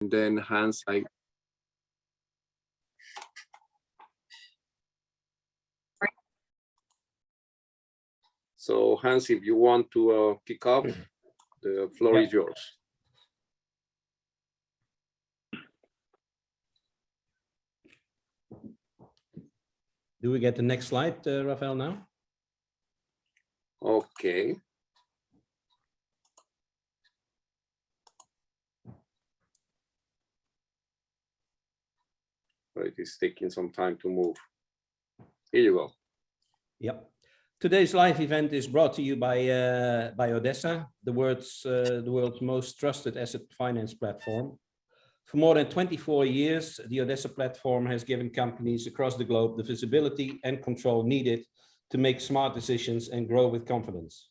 And then Hans, So Hans, if you want to kick off, the floor is yours. Do we get the next slide, Rafael, now? Okay. It is taking some time to move. Here you go. Yep. Today's live event is brought to you by ODESSA, the world's most trusted asset finance platform. For more than 24 years, the ODESSA platform has given companies across the globe the visibility and control needed to make smart decisions and grow with confidence.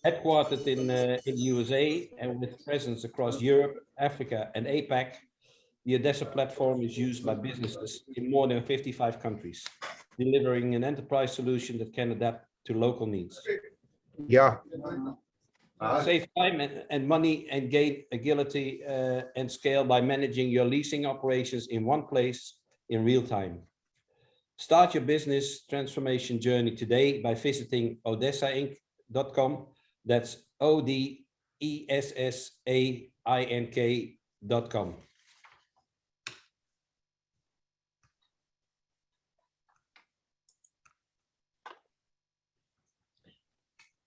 Headquartered in the USA and with presence across Europe, Africa, and APAC, the ODESSA platform is used by businesses in more than 55 countries, delivering an enterprise solution that can adapt to local needs. Yeah. Save time and money and gain agility and scale by managing your leasing operations in one place in real time. Start your business transformation journey today by visiting odessainc.com. That's ODESSAINK.com.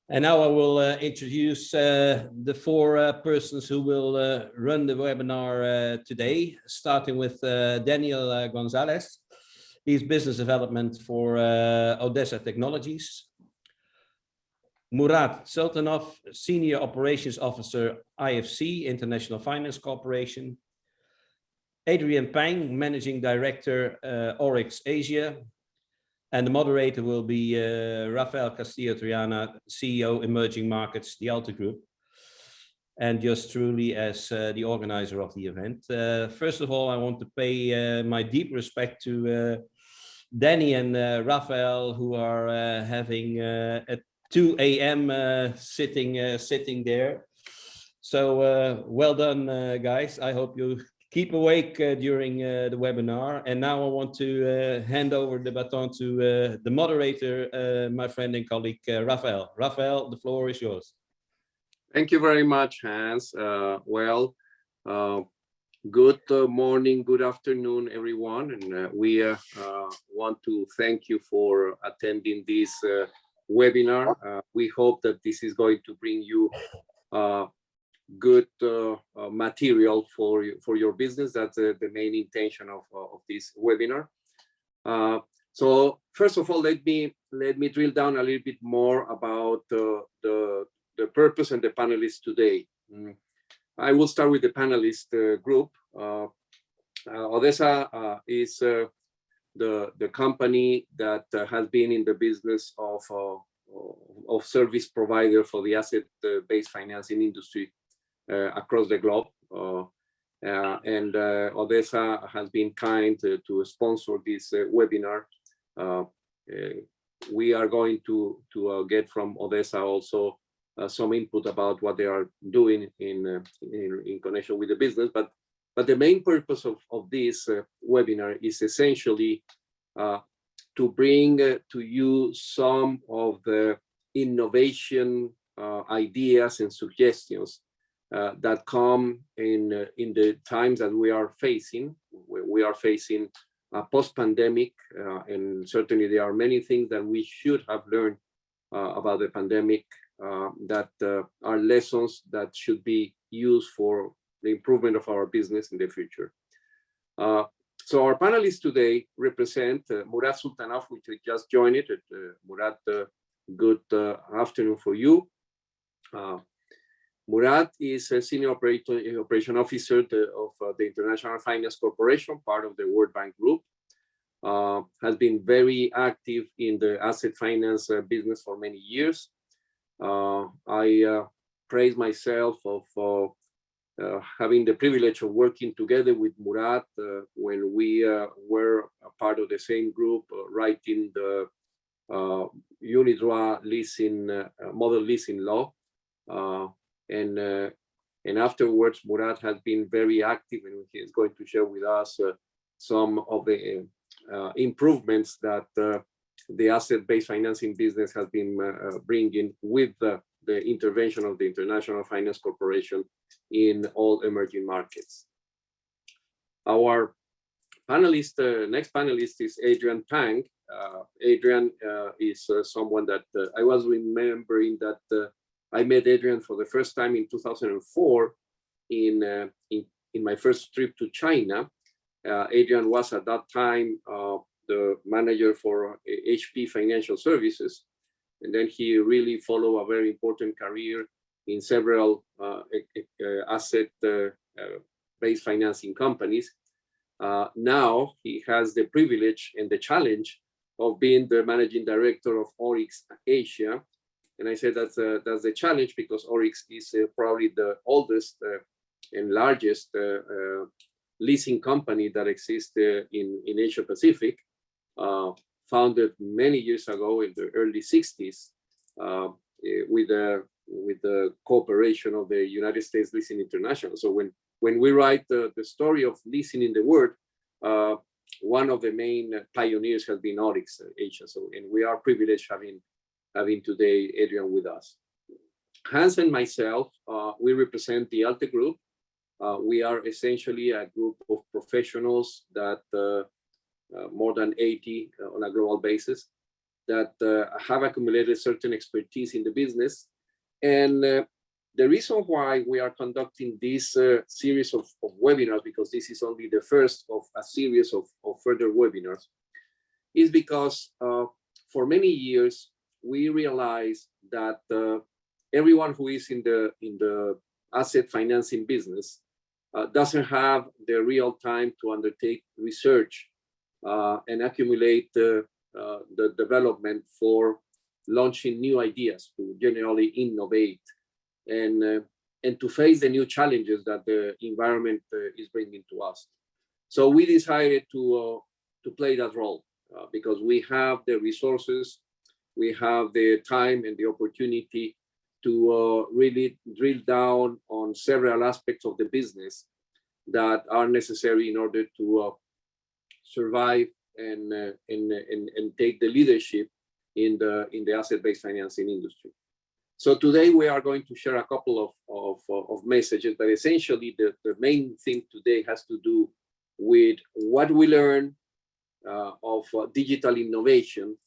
And now I will introduce the four persons who will run the webinar today, starting with Daniel Gonzalez. He's business development for ODESSA Technologies. Murat Sultanov, Senior Operations Officer, IFC, International Finance Corporation. Adrian Pang, Managing Director, Oryx Asia. And the moderator will be Rafael Castillo-Triana, CEO, Emerging Markets, the Alta Group. And just truly as the organizer of the event. First of all, I want to pay my deep respect to Danny and Rafael, who are having at 2 a.m. sitting there. So well done, guys. I hope you keep awake during the webinar. And now I want to hand over the baton to the moderator, my friend and colleague, Rafael. Rafael, the floor is yours. Thank you very much, Hans. Good morning, good afternoon, everyone. And we want to thank you for attending this webinar. We hope that this is going to bring you good material for your business. That's the main intention of this webinar. So first of all, let me drill down a little bit more about the purpose and the panelists today. I will start with the panelist group. ODESSA is the company that has been in the business of service provider for the asset-based financing industry across the globe. And ODESSA has been kind to sponsor this webinar. We are going to get from ODESSA also some input about what they are doing in connection with the business. But the main purpose of this webinar is essentially to bring to you some of the innovation ideas and suggestions that come in the times that we are facing. We are facing a post-pandemic, and certainly there are many things that we should have learned about the pandemic that are lessons that should be used for the improvement of our business in the future. So our panelists today represent Murat Sultanov, which just joined it. Murat, good afternoon for you. Murat is a Senior Operation Officer of the International Finance Corporation, part of the World Bank Group. Has been very active in the asset finance business for many years. I praise myself of having the privilege of working together with Murat when we were a part of the same group, writing the Unidroit leasing model leasing law. And And afterwards, Murat has been very active, and he is going to share with us some of the improvements that the asset-based financing business has been bringing with the intervention of the International Finance Corporation in all emerging markets. Our panelist, next panelist is Adrian Pang. Adrian is someone that I was remembering that I met Adrian for the first time in 2004 in my first trip to China. Adrian was at that time the manager for HP Financial Services, and then he really followed a very important career in several asset-based financing companies. Now he has the privilege and the challenge of being the managing director of Oryx Asia. And I said that's the challenge because Oryx is probably the oldest and largest leasing company that exists in Asia Pacific, founded many years ago in the early 60s with the cooperation of the United States Leasing International. So when we write the story of leasing in the world, one of the main pioneers has been Oryx Asia. So, and we are privileged having today Adrian with us. Hans and myself, we represent the Alte Group. We are essentially a group of professionals that more than 80 on a global basis that have accumulated certain expertise in the business. And the reason why we are conducting this series of webinars, because this is only the first of a series of further webinars, is because for many years, we realized that everyone who is in the asset financing business doesn't have the real time to undertake research and accumulate the development for launching new ideas to generally innovate and to face the new challenges that the environment is bringing to us. So we decided to play that role because we have the resources, we have the time and the opportunity to really drill down on several aspects of the business that are necessary in order to survive and take the leadership in the asset-based financing industry. So today we are going to share a couple of messages, but essentially the main thing today has to do with what we learn of digital innovation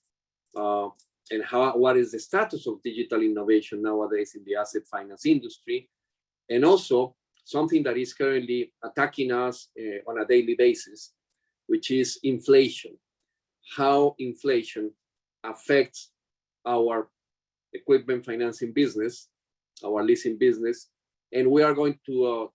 and what is the status of digital innovation nowadays in the asset finance industry, and also something that is currently attacking us on a daily basis, which is inflation. How inflation affects our equipment financing business, our leasing business, and we are going to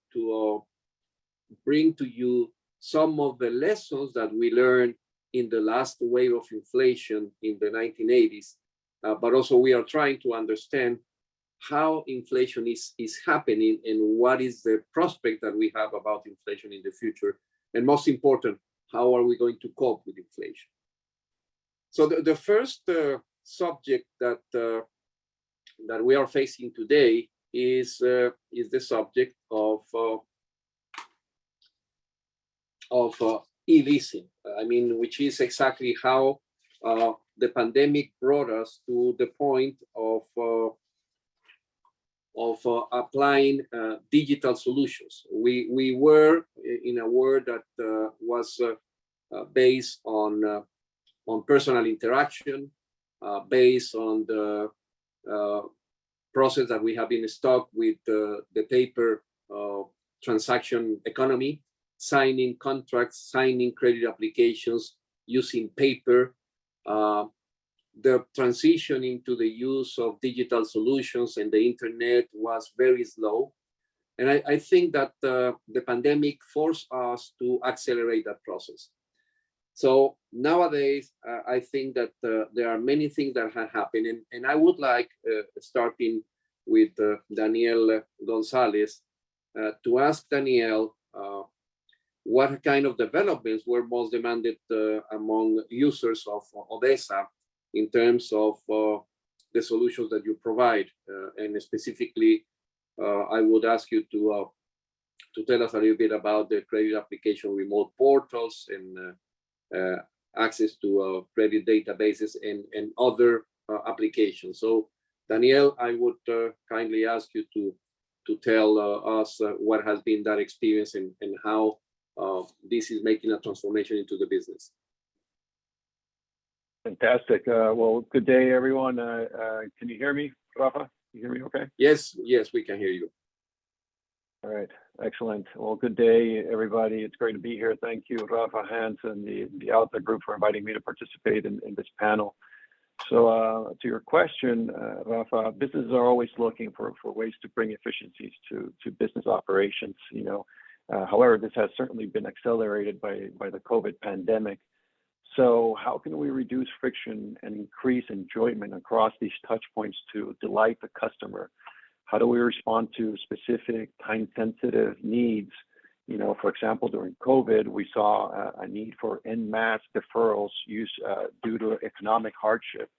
bring to you some of the lessons that we learned in the last wave of inflation in the 1980s, but also we are trying to understand how inflation is happening and what is the prospect that we have about inflation in the future, and most important, how are we going to cope with inflation? So the first subject that we are facing today is the subject of e-leasing. I mean, which is exactly how the pandemic brought us to the point of applying digital solutions. We were in a world that was based on personal interaction, based on the process that we have been stuck with the paper transaction economy, signing contracts, signing credit applications using paper. The transition into the use of digital solutions and the internet was very slow. And I think that the pandemic forced us to accelerate that process. So nowadays, I think that there are many things that have happened. And I would like, starting with Daniel Gonzalez, to ask Daniel what kind of developments were most demanded among users of ODESA in terms of the solutions that you provide, and specifically I would ask you to tell us a little bit about the credit application remote portals and access to credit databases and other applications. So, Daniel, I would kindly ask you to tell us what has been that experience and how this is making a transformation into the business. Fantastic. Well, good day, everyone. Can you hear me, Rafa? You hear me okay? Yes, we can hear you. All right, excellent. Well, good day, everybody. It's great to be here. Thank you, Rafa, Hans, and the Alta Group for inviting me to participate in this panel. So to your question, Rafa, businesses are always looking for ways to bring efficiencies to business operations. However, this has certainly been accelerated by the COVID pandemic. So how can we reduce friction and increase enjoyment across these touch points to delight the customer? How do we respond to specific time-sensitive needs? For example, during COVID, we saw a need for en masse deferrals due to economic hardship.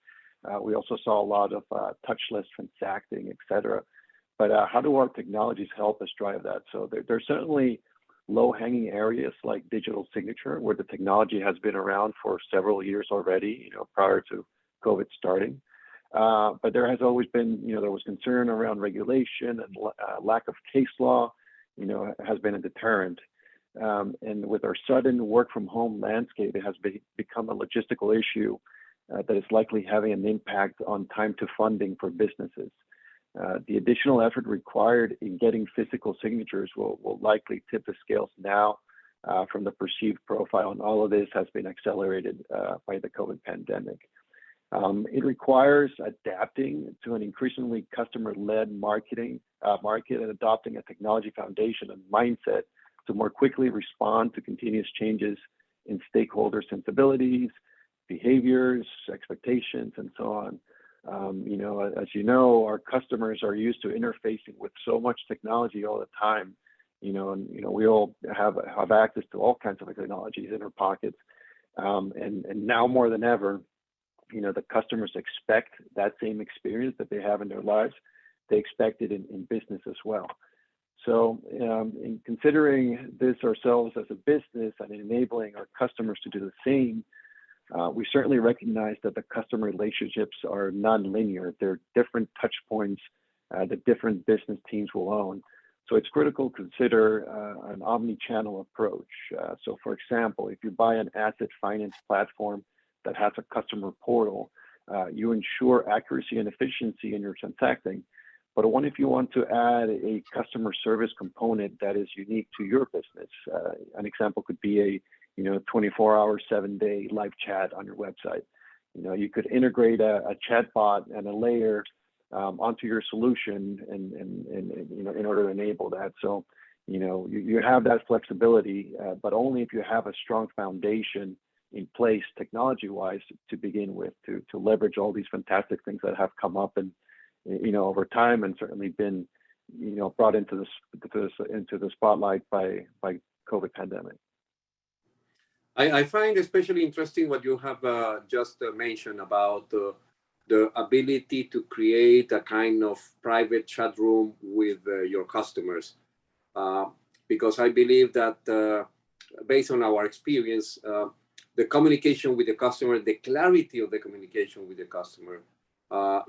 We also saw a lot of touchless transacting, et cetera. But how do our technologies help us drive that? So there's certainly low-hanging areas like digital signature, where the technology has been around for several years already, prior to COVID starting. But there has always been, there was concern around regulation and lack of case law, has been a deterrent. And with our sudden work from home landscape, it has become a logistical issue that is likely having an impact on time to funding for businesses. The additional effort required in getting physical signatures will likely tip the scales now from the perceived profile, and all of this has been accelerated by the COVID pandemic. It requires adapting to an increasingly customer-led market and adopting a technology foundation and mindset to more quickly respond to continuous changes in stakeholder sensibilities, behaviors, expectations, and so on. As you know, our customers are used to interfacing with so much technology all the time, and we all have access to all kinds of technologies in our pockets. And now more than ever, the customers expect that same experience that they have in their lives. They expect it in business as well. So in considering this ourselves as a business and enabling our customers to do the same, we certainly recognize that the customer relationships are non-linear. They're different touch points that different business teams will own. So it's critical to consider an omni-channel approach. So for example, if you buy an asset finance platform that has a customer portal, you ensure accuracy and efficiency in your transacting. But what if you want to add a customer service component that is unique to your business? An example could be a 24-hour, 7-day live chat on your website. You could integrate a chatbot and a layer onto your solution, and in order to enable that. So you have that flexibility, but only if you have a strong foundation in place technology-wise to begin with, to leverage all these fantastic things that have come up and over time, and certainly been brought into the spotlight by COVID pandemic. I find especially interesting what you have just mentioned about the ability to create a kind of private chat room with your customers, because I believe that based on our experience, the communication with the customer, the clarity of the communication with the customer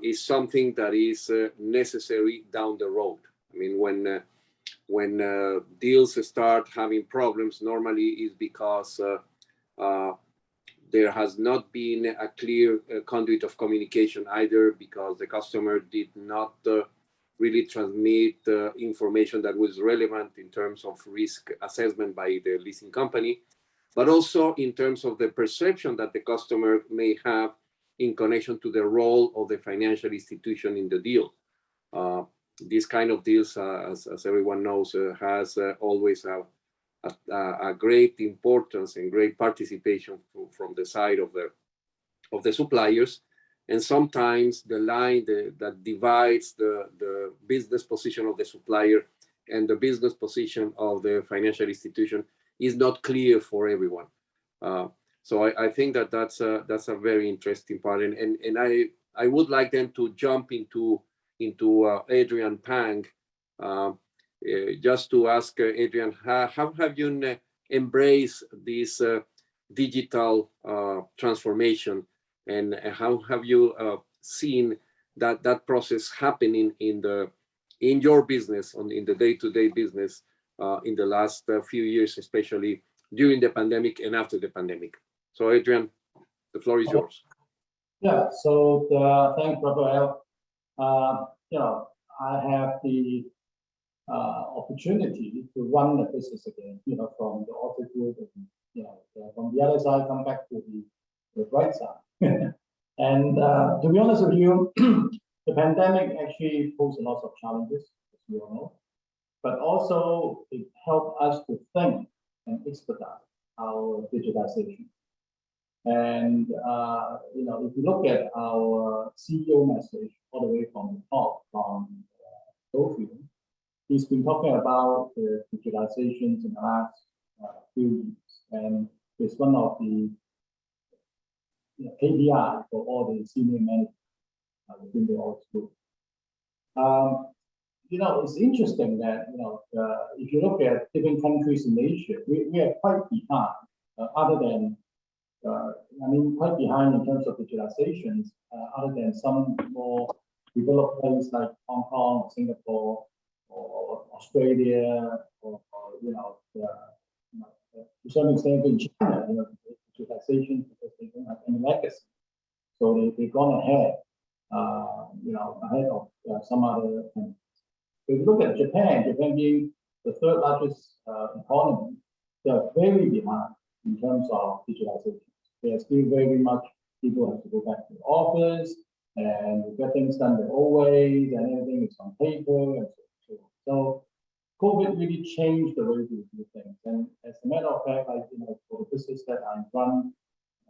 is something that is necessary down the road. I mean, when deals start having problems, normally is because there has not been a clear conduit of communication, either because the customer did not really transmit information that was relevant in terms of risk assessment by the leasing company, but also in terms of the perception that the customer may have in connection to the role of the financial institution in the deal. These kind of deals, as everyone knows, has always a great importance and great participation from the side of the suppliers, and sometimes the line that divides the business position of the supplier and the business position of the financial institution is not clear for everyone. So I think that's a very interesting part, and I would like them to jump into Adrian Pang Just to ask Adrian, how have you embraced this digital transformation, and how have you seen that process happening in your business, in the day-to-day business in the last few years, especially during the pandemic and after the pandemic? So Adrian, the floor is yours. Yeah, so thanks, Rafael. You know, I have the opportunity to run the business again, you know, from the Orchard Group, and, you know, from the other side, come back to the bright side. And to be honest with you, the pandemic actually posed a lot of challenges, as you all know, but also it helped us to think and expedite our digitization. And you know, if you look at our CEO message all the way from the top, from Sophie, he's been talking about the digitalizations in the last few years, and it's one of the KPI for all the senior managers within the org group. You know, it's interesting that, you know, if you look at different countries in Asia, we are quite behind, other than, I mean, quite behind in terms of digitalizations, other than some more developed places like Hong Kong, or Singapore, or Australia, or you know, to some extent in China, you know, digitalization, because they don't have any legacy, so they've gone ahead, you know, ahead of some other countries. If you look at Japan, Japan being the third largest economy, they are very behind in terms of digitalization. They are still very much, people have to go back to the office and get things done the old ways, and everything is on paper and so on. So COVID really changed the way we do things. And as a matter of fact, like, you know, for the business that I run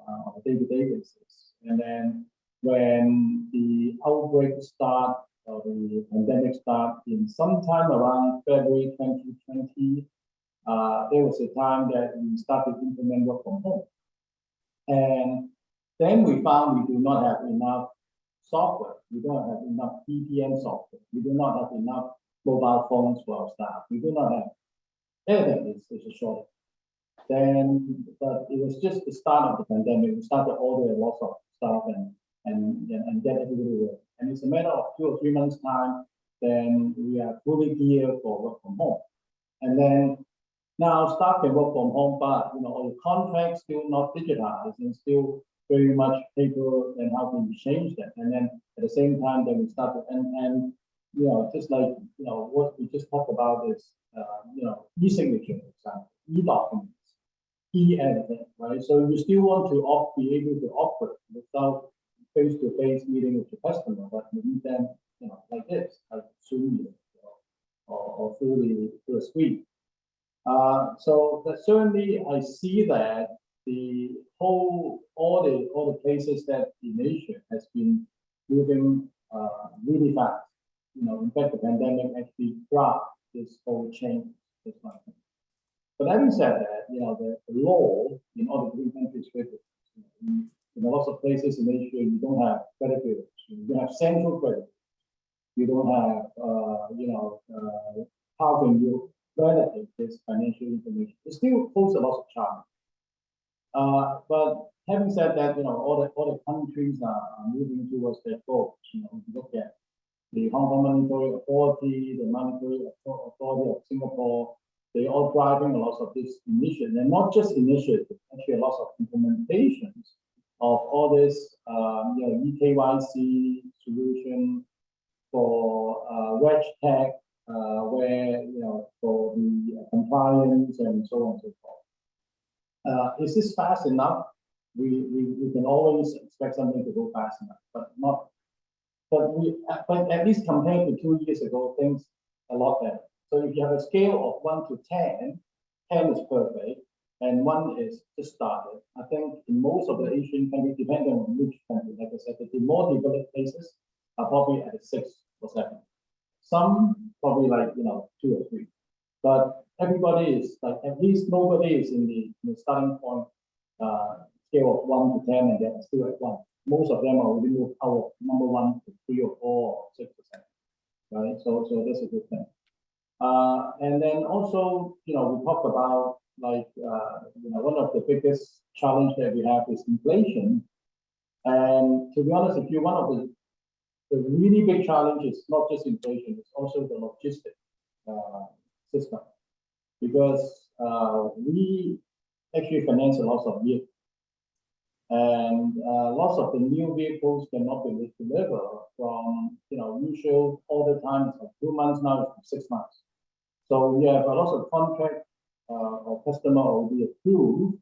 on a day-to-day basis, and then when the outbreak started, or the pandemic started in sometime around February 2020, there was a time that we started to implement work from home. And then we found we do not have enough software. We don't have enough VPN software. We do not have enough mobile phones for our staff. We do not have everything. It's a shortage. Then, but it was just the start of the pandemic. We started to order lots of stuff and get everybody ready. And it's a matter of 2 or 3 months' time, then we are fully geared for work from home. And then now staff can work from home, but, you know, all the contracts still not digitized and still very much paper, and how can we change that? And then at the same time, then we started, and you know, just like, you know, what we just talked about is, you know, e-signature, for example, e-documents, e-everything, right? So you still want to be able to operate without face-to-face meeting with your customer, but you need them, you know, like this, like Zoom meeting, or through a screen. So that certainly I see that all the places that in Asia has been moving really fast. You know, in fact, the pandemic actually dropped this whole chain, this one thing. But having said that, you know, the law in all the different countries is different. In lots of places in Asia, you don't have credit bureaus. You don't have central credit. You don't have, you know, how can you validate this financial information? It still poses a lot of challenge. But having said that, you know, all the countries are moving towards that goal. You know, if you look at the Hong Kong Monetary Authority, the Monetary Authority of Singapore, they're all driving a lot of this initiative, and not just initiative, actually a lot of implementations of all this, you know, eKYC solution for WedTech, where, you know, for the compliance and so on and so forth. Is this fast enough? We can always expect something to go fast enough, but not. But at least compared to 2 years ago, things a lot better. So if you have a scale of 1 to 10, 10 is perfect, and 1 is just started. I think in most of the Asian countries, depending on which country, like I said, the more developed places are probably at a 6 or 7. Some probably like, you know, 2 or 3. But everybody is like, at least nobody is in the starting point scale of 1 to 10, and they're still at 1. Most of them are within our number 1 to 3 or 4 or 6%, right? So that's a good thing. And then also, we talk about like, one of the biggest challenge that we have is inflation. And to be honest, if you one of the really big challenge is not just inflation, it's also the logistic system, because we actually finance a lot of vehicles, and lots of the new vehicles cannot be delivered from usual order time is like 2 months, now it's 6 months. So we have a lot of contract or customer will be approved,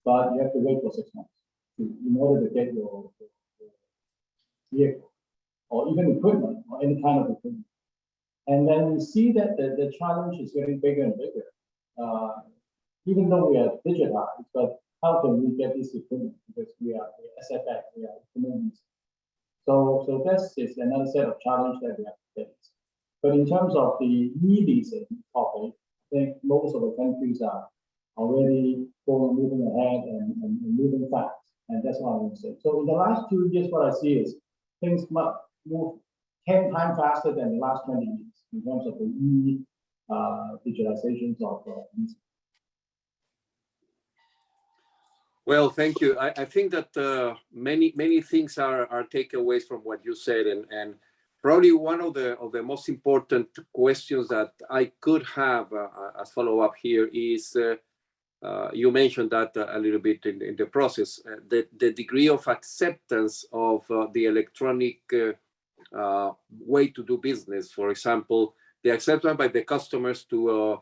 but you have to wait for 6 months in order to get your vehicle or even equipment or any kind of equipment. And then we see that the challenge is getting bigger and bigger, even though we are digitized, but how can we get this equipment? Because we are SFX, we are equipment. So this is another set of challenge that we have to face. But in terms of the e-leasing topic, I think most of the countries are already moving ahead and moving fast. And that's what I want to say. So in the last 2 years, what I see is things must move 10 times faster than the last 20 years in terms of the digitalizations of leasing. Well, thank you. I think that many things are takeaways from what you said, and probably one of the most important questions that I could have as follow-up here is you mentioned that a little bit in the process, the degree of acceptance of the electronic way to do business. For example, the acceptance by the customers to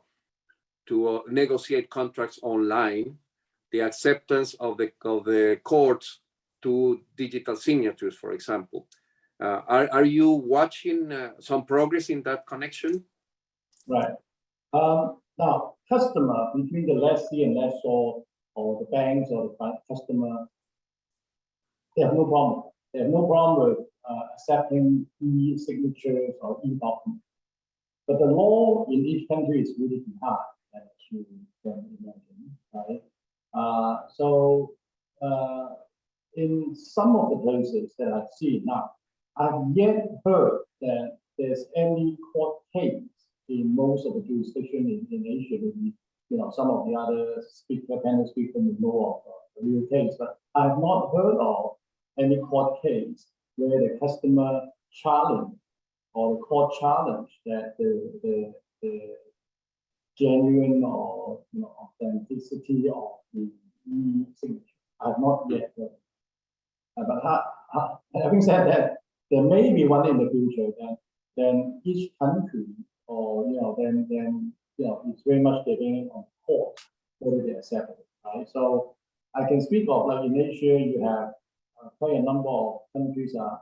negotiate contracts online, the acceptance of the courts to digital signatures, for example. Are you watching some progress in that connection? Right. Now, customer between the lessee and lessor, or the banks or the customer, they have no problem. They have no problem with accepting e-signatures or e-documents. But the law in each country is really behind, as you can imagine, right? In some of the places that I've seen now, I've yet heard that there's any court case in most of the jurisdiction in Asia. Maybe some of the other panel speakers will know of the real case, but I've not heard of any court case where the customer challenge or the court challenge that the genuine or authenticity of the e-signature. I've not yet heard. But having said that, there may be one in the future. Then each country, or then it's very much depending on the court whether they accept it, right? So I can speak of, like in Asia, you have quite a number of countries are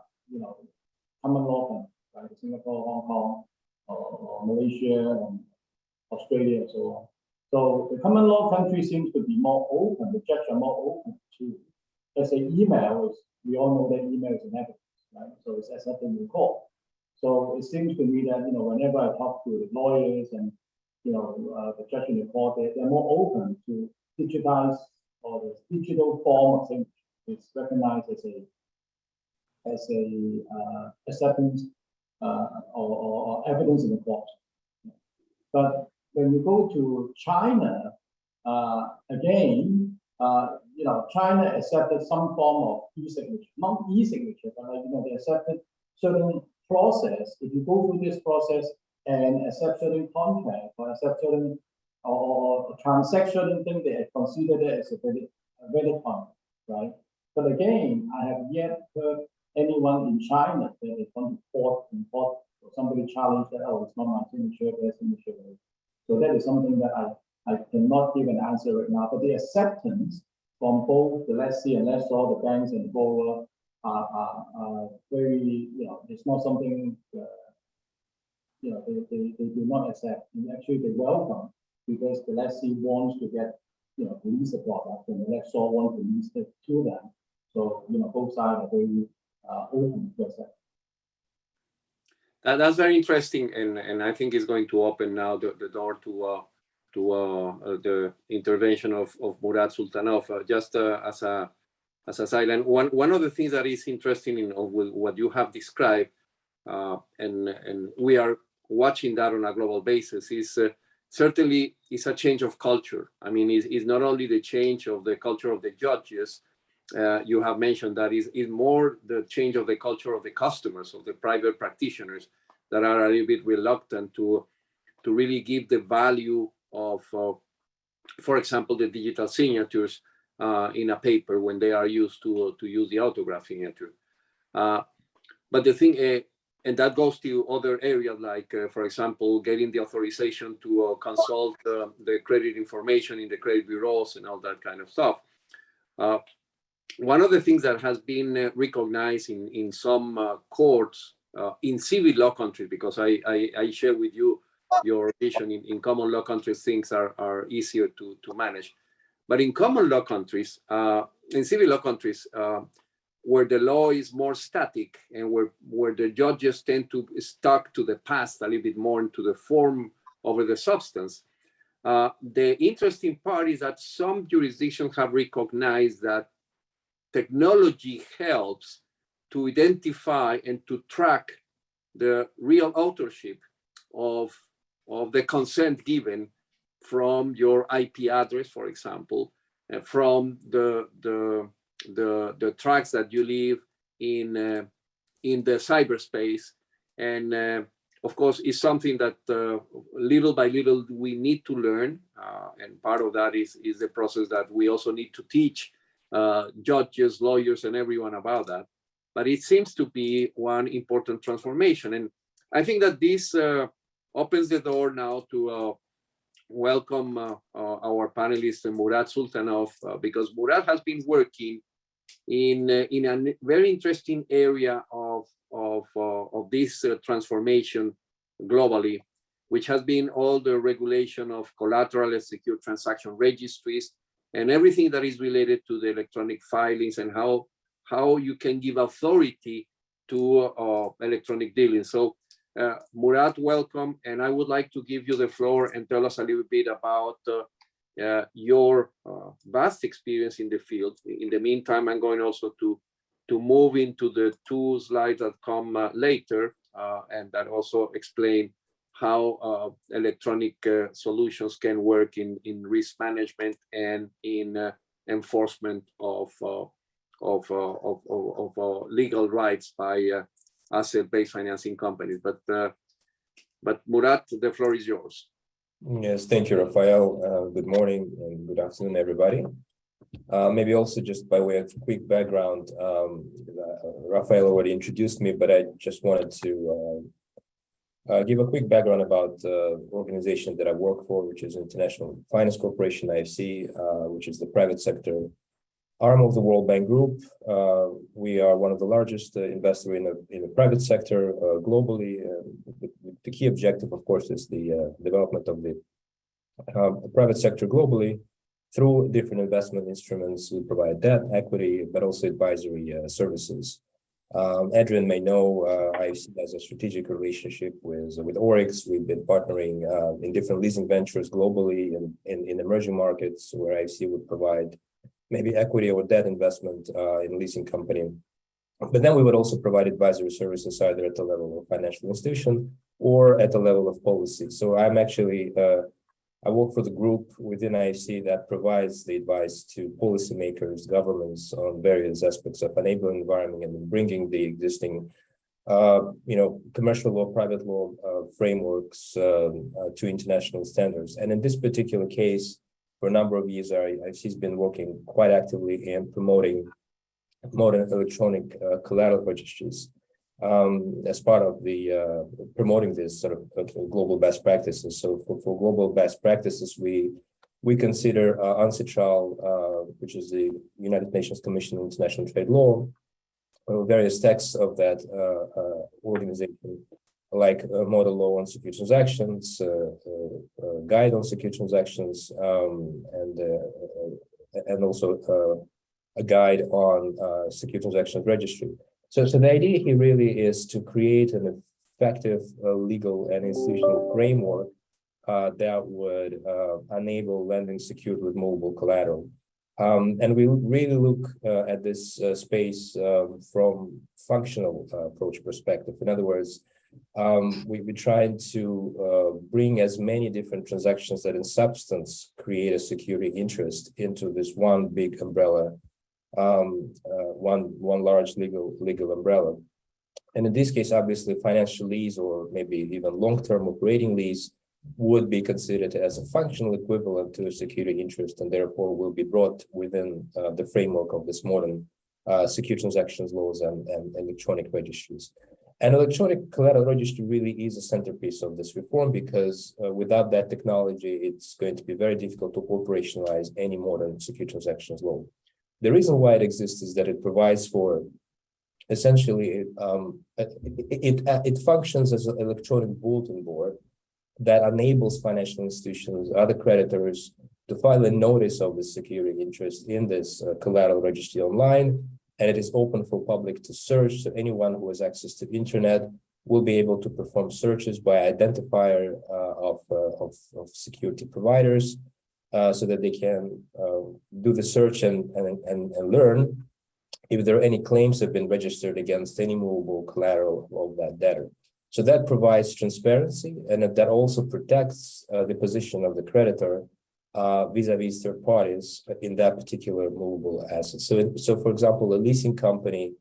common law, right? Singapore, Hong Kong, or Malaysia, and Australia, and so on. So the common law country seems to be more open. The judges are more open to, let's say, email is. We all know that email is an evidence, right? So it's accepted in court. So it seems to me that whenever I talk to the lawyers and the judge in the court, they're more open to digitize, or the digital form of signature is recognized as a acceptance or evidence in the court. But when you go to China, again, China accepted some form of e-signature, not e-signature, but they accepted certain process. If you go through this process and accept certain contract or accept certain or transact certain thing, they have considered it as a valid contract, right? But again, I have yet heard anyone in China that they come to court or somebody challenged that, oh, it's not my signature, their signature. So that is something that I cannot give an answer right now. But the acceptance from both the lessee and lessor, the banks and the borrower, are very, it's not something, they do not accept. And actually, they welcome, because the lessee wants to get, to lease a product, and the lessor wants to lease it to them. So, both sides are very open to accept. That's very interesting, and I think it's going to open now the door to the intervention of Murad Sultanov. Just as a silent one of the things that is interesting in what you have described, and we are watching that on a global basis is certainly is a change of culture. I mean, it's not only the change of the culture of the judges. You have mentioned that is more the change of the culture of the customers, of the private practitioners that are a little bit reluctant to really give the value of, for example, the digital signatures in a paper when they are used to use the autograph signature. But the thing, and that goes to other areas like, for example, getting the authorization to consult the credit information in the credit bureaus and all that kind of stuff. One of the things that has been recognized in some courts in civil law countries, because I share with you your vision in common law countries, things are easier to manage. But in common law countries, in civil law countries, where the law is more static and where the judges tend to stuck to the past a little bit more into the form over the substance, the interesting part is that some jurisdictions have recognized that technology helps to identify and to track the real authorship of the consent given from your IP address, for example, and from the tracks that you leave in the cyberspace. And of course, it's something that little by little we need to learn. And part of that is the process that we also need to teach judges, lawyers, and everyone about that. But it seems to be one important transformation. And I think that this opens the door now to welcome our panelist, Murat Sultanov, because Murat has been working in a very interesting area of this transformation globally, which has been all the regulation of collateral and secure transaction registries and everything that is related to the electronic filings and how you can give authority to electronic dealing. So Murat, welcome, and I would like to give you the floor and tell us a little bit about your vast experience in the field. In the meantime, I'm going also to move into the two slides that come later and that also explain how electronic solutions can work in risk management and in enforcement of legal rights by asset-based financing companies. But Murat, the floor is yours. Yes, thank you, Rafael. Good morning and good afternoon, everybody. Maybe also just by way of quick background, Rafael already introduced me, but I just wanted to give a quick background about the organization that I work for, which is International Finance Corporation, IFC, which is the private sector arm of the World Bank Group. We are one of the largest investors in the private sector globally. The key objective, of course, is the development of the private sector globally through different investment instruments. We provide debt, equity, but also advisory services. Adrian may know IFC has a strategic relationship with Oryx. We've been partnering in different leasing ventures globally in emerging markets where IFC would provide maybe equity or debt investment in a leasing company. But then we would also provide advisory services either at the level of financial institution or at the level of policy. So I'm actually, I work for the group within IFC that provides the advice to policymakers, governments on various aspects of enabling environment and bringing the existing, commercial law, private law frameworks to international standards. And in this particular case, for a number of years, IFC has been working quite actively in promoting modern electronic collateral registries as part of the promoting this sort of global best practices. So for global best practices, we consider UNCITRAL, which is the United Nations Commission on International Trade Law, various texts of that organization, like model law on secure transactions, guide on secure transactions, and also a guide on secure transactions registry. So the idea here really is to create an effective legal and institutional framework that would enable lending secured with movable collateral. And we really look at this space from functional approach perspective. In other words, we trying to bring as many different transactions that in substance create a security interest into this one big umbrella, one large legal umbrella. And in this case, obviously, financial lease or maybe even long-term operating lease would be considered as a functional equivalent to a security interest, and therefore will be brought within the framework of this modern secure transactions laws and electronic registries. And electronic collateral registry really is a centerpiece of this reform, because without that technology, it's going to be very difficult to operationalize any modern secure transactions law. The reason why it exists is that it provides for essentially it functions as an electronic bulletin board that enables financial institutions, other creditors, to file a notice of the security interest in this collateral registry online, and it is open for public to search. So anyone who has access to internet will be able to perform searches by identifier of security providers, so that they can do the search and learn if there are any claims have been registered against any movable collateral of that debtor. So that provides transparency, and that also protects the position of the creditor vis-a-vis third parties in that particular movable asset. So for example, a leasing company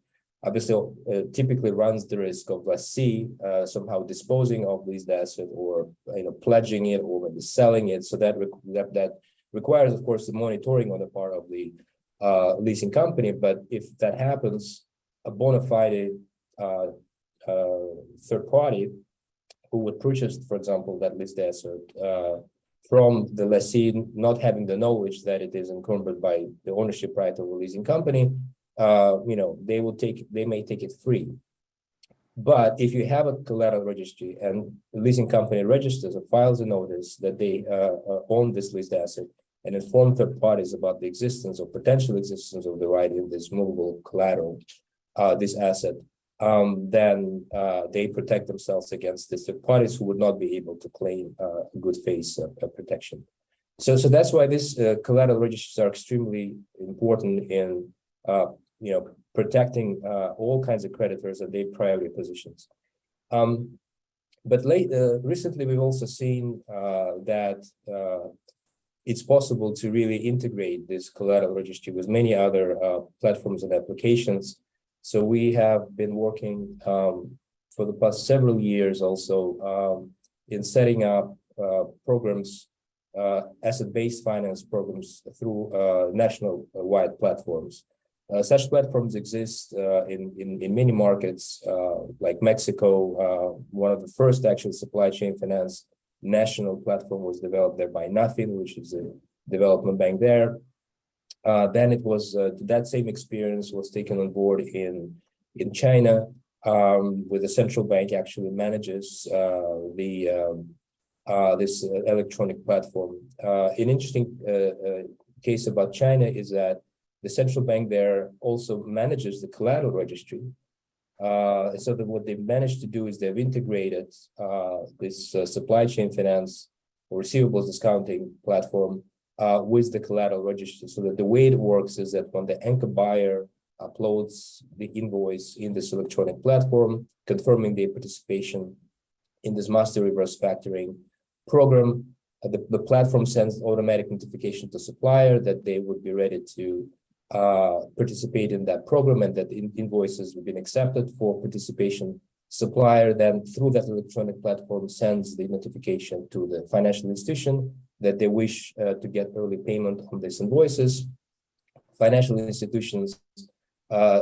obviously typically runs the risk of lessee somehow disposing of leased asset, or pledging it, or maybe selling it. So that requires, of course, the monitoring on the part of the leasing company. But if that happens, a bona fide third party who would purchase, for example, that leased asset from the lessee, not having the knowledge that it is encumbered by the ownership right of the leasing company, they may take it free. But if you have a collateral registry and the leasing company registers or files a notice that they own this leased asset, and inform third parties about the existence or potential existence of the right in this movable collateral, this asset, then they protect themselves against these third parties who would not be able to claim good faith protection. So that's why these collateral registries are extremely important in protecting all kinds of creditors at their priority positions. But recently, we've also seen that it's possible to really integrate this collateral registry with many other platforms and applications. So we have been working for the past several years also in setting up programs, asset-based finance programs through national-wide platforms. Such platforms exist in many markets, like Mexico. One of the first actual supply chain finance national platform was developed there by Nafin, which is a development bank there. Then it was that same experience was taken on board in China, where the central bank actually manages this electronic platform. An interesting case about China is that the central bank there also manages the collateral registry. So that what they've managed to do is they've integrated this supply chain finance or receivables discounting platform with the collateral registry, so that the way it works is that when the anchor buyer uploads the invoice in this electronic platform, confirming their participation in this master reverse factoring program, the platform sends automatic notification to supplier that they would be ready to participate in that program, and that invoices have been accepted for participation. Supplier then, through that electronic platform, sends the notification to the financial institution that they wish to get early payment on these invoices. Financial institutions,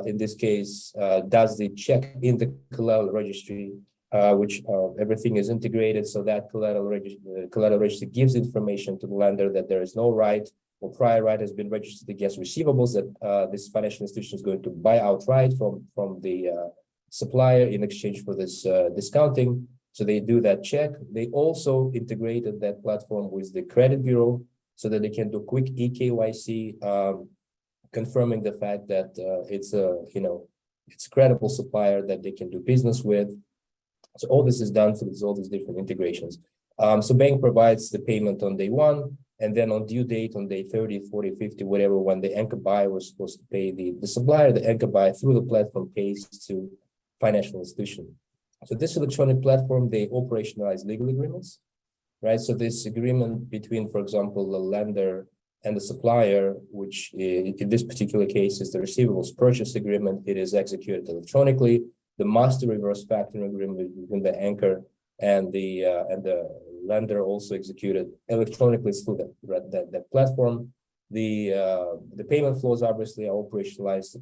in this case, does the check in the collateral registry, which everything is integrated, so that collateral registry gives information to the lender that there is no right or prior right has been registered against receivables that this financial institution is going to buy outright from the supplier in exchange for this discounting. So they do that check. They also integrated that platform with the credit bureau so that they can do quick eKYC, confirming the fact that it's a credible supplier that they can do business with. So all this is done through all these different integrations. So bank provides the payment on day one, and then on due date on day 30, 40, 50, whatever, when the anchor buyer was supposed to pay the supplier, the anchor buyer through the platform pays to financial institution. So this electronic platform, they operationalize legal agreements, right? So this agreement between, for example, the lender and the supplier, which in this particular case is the receivables purchase agreement, it is executed electronically. The master reverse factoring agreement between the anchor and the lender also executed electronically through that platform. The payment flows obviously are operationalized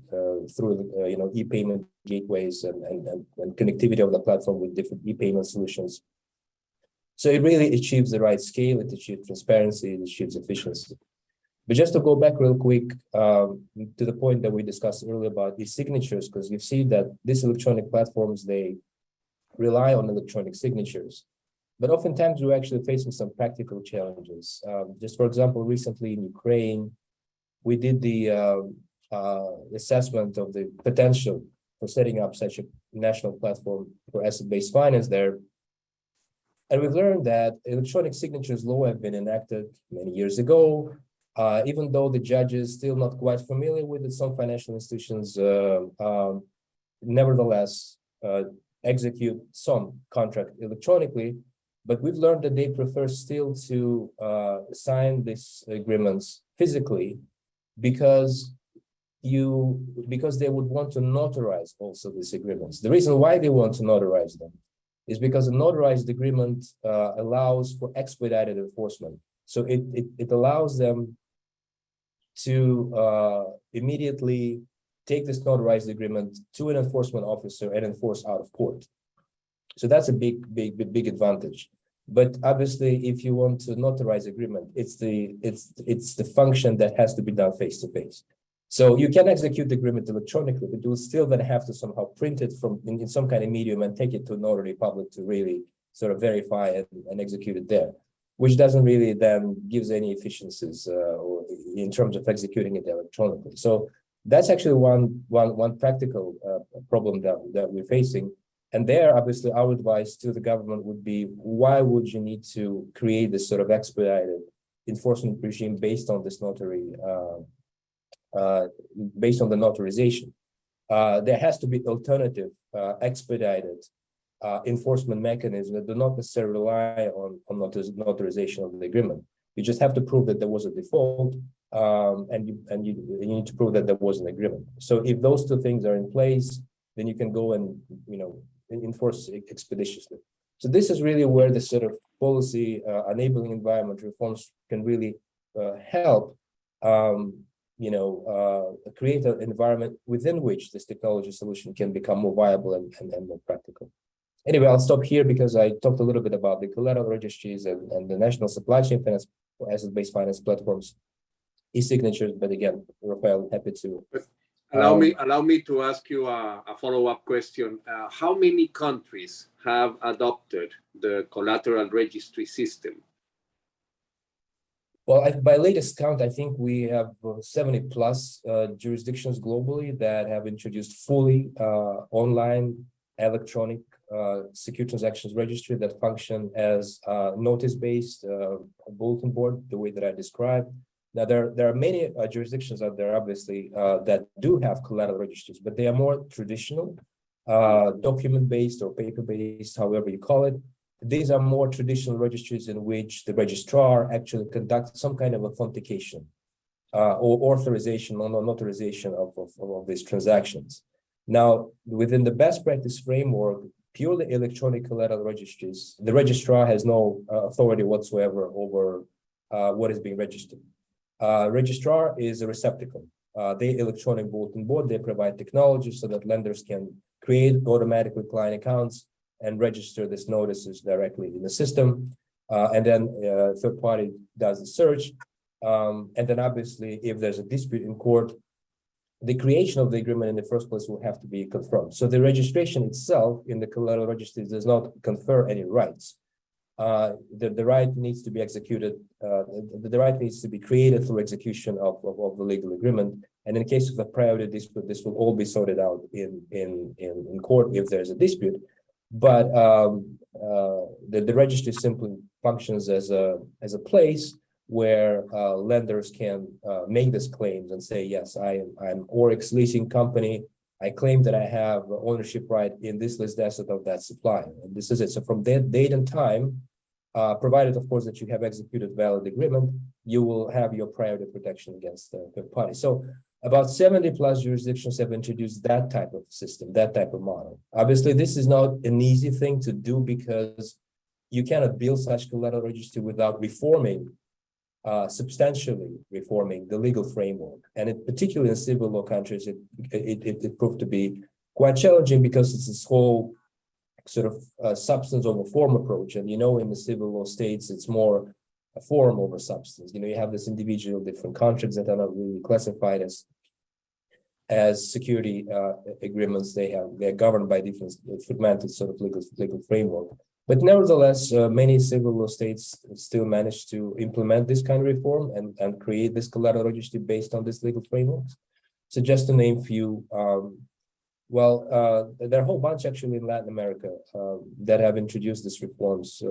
through e-payment gateways and connectivity of the platform with different e-payment solutions. So it really achieves the right scale, it achieves transparency, it achieves efficiency. But just to go back real quick to the point that we discussed earlier about e-signatures, because you see that these electronic platforms, they rely on electronic signatures. But oftentimes we're actually facing some practical challenges. Just for example, recently in Ukraine, we did the assessment of the potential for setting up such a national platform for asset-based finance there. And we've learned that electronic signatures law have been enacted many years ago. Even though the judges still not quite familiar with it, some financial institutions nevertheless execute some contract electronically. But we've learned that they prefer still to sign these agreements physically because they would want to notarize also these agreements. The reason why they want to notarize them is because a notarized agreement allows for expedited enforcement. So it allows them to immediately take this notarized agreement to an enforcement officer and enforce out of court. So that's a big advantage. But obviously, if you want to notarize agreement, it's the function that has to be done face to face. So you can execute the agreement electronically, but you'll still then have to somehow print it from in some kind of medium and take it to notary public to really sort of verify and execute it there, which doesn't really then gives any efficiencies or in terms of executing it electronically. So that's actually one practical problem that we're facing. And there, obviously, our advice to the government would be, why would you need to create this sort of expedited enforcement regime based on this notary, based on the notarization? There has to be alternative expedited enforcement mechanism that do not necessarily rely on notarization of the agreement. You just have to prove that there was a default, and you need to prove that there was an agreement. So if those two things are in place, then you can go and enforce expeditiously. So this is really where the sort of policy enabling environment reforms can really help create an environment within which this technology solution can become more viable and more practical. Anyway, I'll stop here because I talked a little bit about the collateral registries and the national supply chain finance for asset-based finance platforms, e-signatures. But again, Rafael, happy to. Allow me to ask you a follow-up question. How many countries have adopted the collateral registry system? Well, by latest count, I think we have 70 plus jurisdictions globally that have introduced fully online electronic secure transactions registry that function as notice-based bulletin board, the way that I described. Now, there are many jurisdictions out there, obviously, that do have collateral registries, but they are more traditional, document-based or paper-based, however you call it. These are more traditional registries in which the registrar actually conducts some kind of authentication or authorization or notarization of these transactions. Now, within the best practice framework, purely electronic collateral registries, the registrar has no authority whatsoever over what is being registered. Registrar is a receptacle. They electronic bulletin board, they provide technology so that lenders can create automatically client accounts and register these notices directly in the system. And then third party does the search. And then obviously, if there's a dispute in court, the creation of the agreement in the first place will have to be confirmed. So the registration itself in the collateral registry does not confer any rights. The right needs to be executed, the right needs to be created through execution of the legal agreement. And in case of a priority dispute, this will all be sorted out in court if there's a dispute. But the registry simply functions as a place where lenders can make these claims and say, yes, I'm Oryx Leasing Company. I claim that I have ownership right in this listed asset of that supply. And this is it. So from that date and time, provided, of course, that you have executed valid agreement, you will have your priority protection against the third party. So about 70 plus jurisdictions have introduced that type of system, that type of model. Obviously, this is not an easy thing to do because you cannot build such collateral registry without substantially reforming the legal framework. And particularly in civil law countries, it proved to be quite challenging because it's this whole sort of substance over form approach. And in the civil law states, it's more a form over substance. You have this individual different contracts that are not really classified as security agreements. They're governed by different fragmented sort of legal framework. But nevertheless, many civil law states still manage to implement this kind of reform and create this collateral registry based on this legal frameworks. So just to name a few, there are a whole bunch actually in Latin America that have introduced these reforms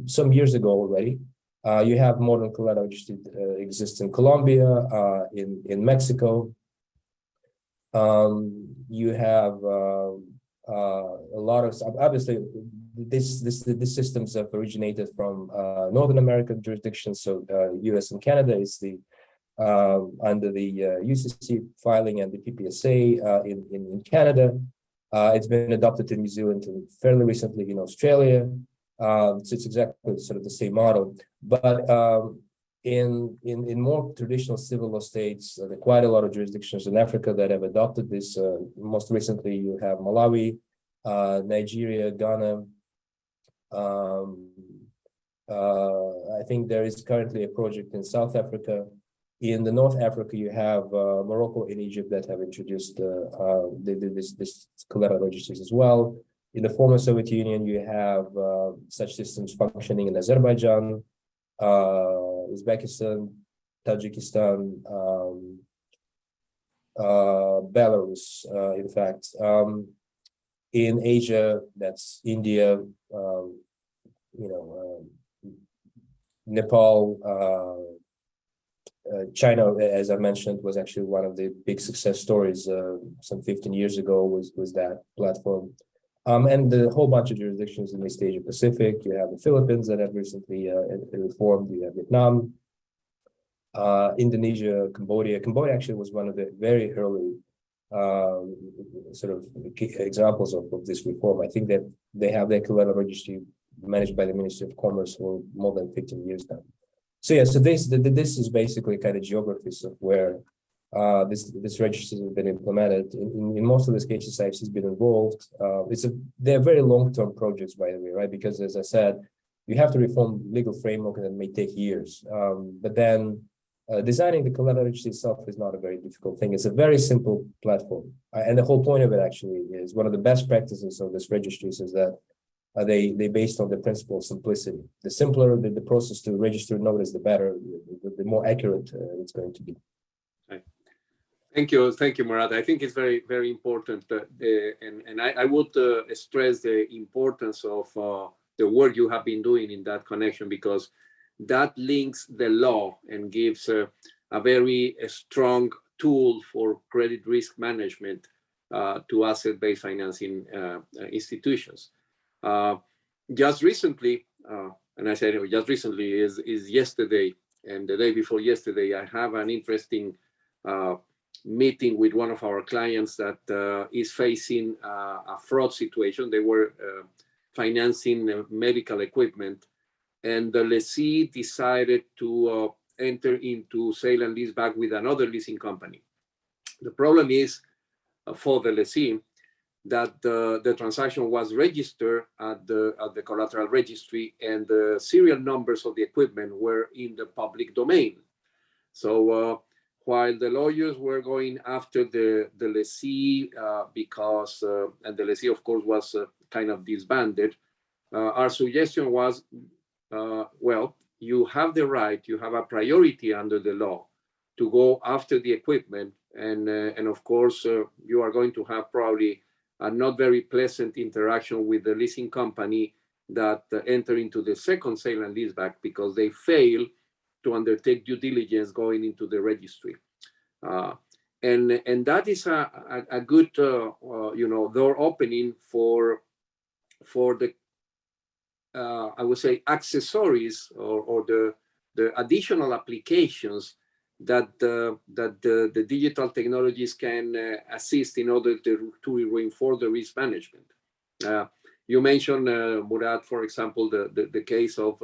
some years ago already. You have modern collateral registry exists in Colombia, in Mexico. You have a lot of, obviously, these systems have originated from Northern American jurisdictions. So US and Canada is under the UCC filing and the PPSA in Canada. It's been adopted in New Zealand fairly recently in Australia. So it's exactly sort of the same model. But in more traditional civil law states, there are quite a lot of jurisdictions in Africa that have adopted this. Most recently, you have Malawi, Nigeria, Ghana. I think there is currently a project in South Africa. In the North Africa, you have Morocco and Egypt that have introduced this collateral registries as well. In the former Soviet Union, you have such systems functioning in Azerbaijan, Uzbekistan, Tajikistan, Belarus, in fact. In Asia, that's India, Nepal, China, as I mentioned, was actually one of the big success stories some 15 years ago was that platform. And a whole bunch of jurisdictions in East Asia Pacific. You have the Philippines that have recently reformed. You have Vietnam, Indonesia, Cambodia. Cambodia actually was one of the very early sort of examples of this reform. I think that they have their collateral registry managed by the Ministry of Commerce for more than 15 years now. So yeah, so this is basically kind of geographies of where this registry has been implemented. In most of these cases, IFC has been involved. They're very long-term projects, by the way, right? Because as I said, you have to reform legal framework and it may take years. But then designing the collateral registry itself is not a very difficult thing. It's a very simple platform. And the whole point of it actually is one of the best practices of this registries is that they based on the principle of simplicity. The simpler the process to register notice, the better, the more accurate it's going to be. Thank you, Murat. I think it's very, very important, and I would stress the importance of the work you have been doing in that connection, because that links the law and gives a very strong tool for credit risk management to asset-based financing institutions. Just recently, and I said just recently is yesterday, and the day before yesterday, I have an interesting meeting with one of our clients that is facing a fraud situation. They were financing medical equipment, and the lessee decided to enter into sale and leaseback with another leasing company. The problem is for the lessee that the transaction was registered at the collateral registry, and the serial numbers of the equipment were in the public domain. So while the lawyers were going after the lessee because, and the lessee of course was kind of disbanded, our suggestion was, well, you have the right, you have a priority under the law to go after the equipment, and of course you are going to have probably a not very pleasant interaction with the leasing company that enter into the second sale and leaseback because they fail to undertake due diligence going into the registry. and that is a good door opening for the I would say accessories or the additional applications that the digital technologies can assist in order to reinforce the risk management. You mentioned, Murad, for example, the case of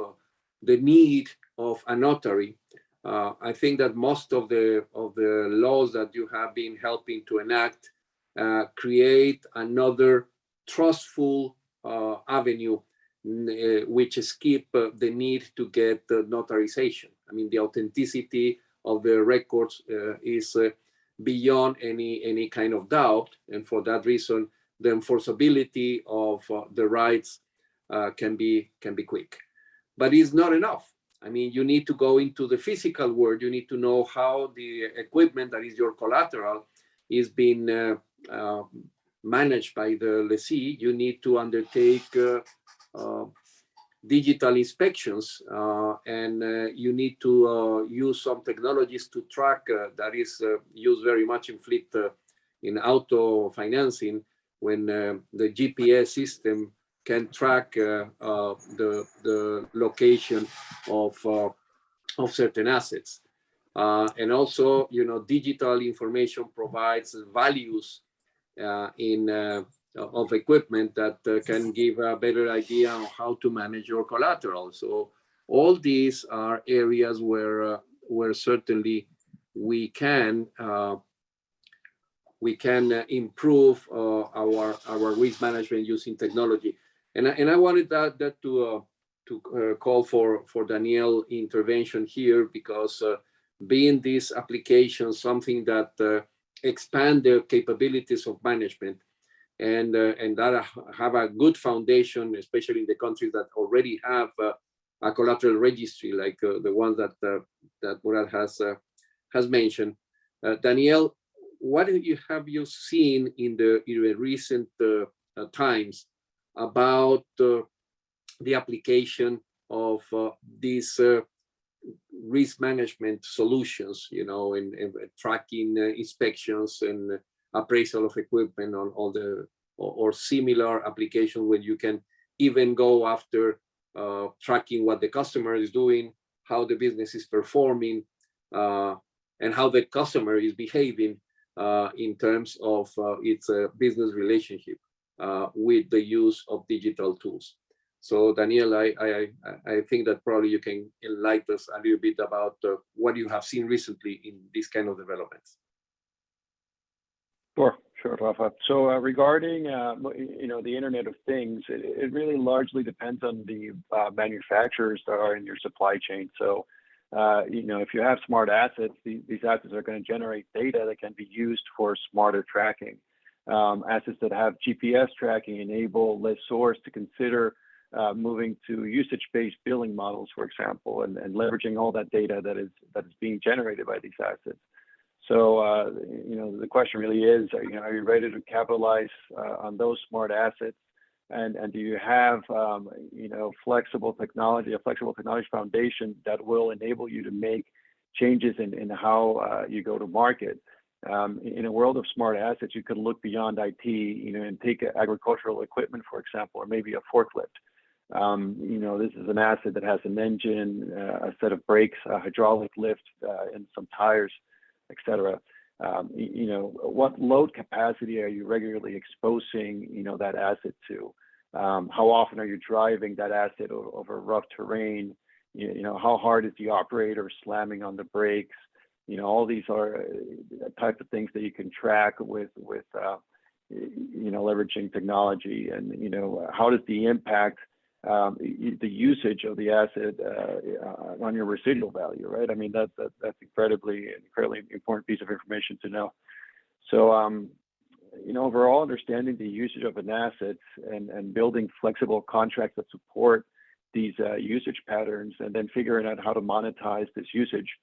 the need of a notary. I think that most of the laws that you have been helping to enact create another trustful avenue, which skip the need to get notarization. I mean, the authenticity of the records is beyond any kind of doubt, and for that reason, the enforceability of the rights can be quick. But it's not enough. I mean, you need to go into the physical world. You need to know how the equipment that is your collateral is being managed by the lessee. You need to undertake digital inspections, and you need to use some technologies to track that is used very much in fleet, in auto financing, when the GPS system can track the location of certain assets. And also, digital information provides values of equipment that can give a better idea on how to manage your collateral. So all these are areas where certainly we can improve our risk management using technology. And I wanted that to call for Daniel's intervention here, because being this application something that expand the capabilities of management, and that have a good foundation, especially in the countries that already have a collateral registry like the one that Murad has mentioned. Daniel, what have you seen in the recent times about the application of these risk management solutions, in tracking inspections and appraisal of equipment on all the or similar applications, where you can even go after tracking what the customer is doing, how the business is performing, and how the customer is behaving in terms of its business relationship with the use of digital tools. So Daniel, I think that probably you can enlighten us a little bit about what you have seen recently in these kind of developments. Sure, Rafa. So regarding the Internet of Things, it really largely depends on the manufacturers that are in your supply chain. So if you have smart assets, these assets are going to generate data that can be used for smarter tracking. Assets that have GPS tracking enable lessors to consider moving to usage-based billing models, for example, and leveraging all that data that is being generated by these assets. So, the question really is, are you ready to capitalize on those smart assets? And do you have, flexible technology foundation that will enable you to make changes in how you go to market? In a world of smart assets, you could look beyond IT, and take agricultural equipment, for example, or maybe a forklift. This is an asset that has an engine, a set of brakes, a hydraulic lift, and some tires, etc. What load capacity are you regularly exposing, that asset to? How often are you driving that asset over rough terrain? How hard is the operator slamming on the brakes? All these are the type of things that you can track with leveraging technology. And how does the impact the usage of the asset on your residual value, right? I mean, that's incredibly important piece of information to know. So, overall, understanding the usage of an asset and building flexible contracts that support these usage patterns, and then figuring out how to monetize this usage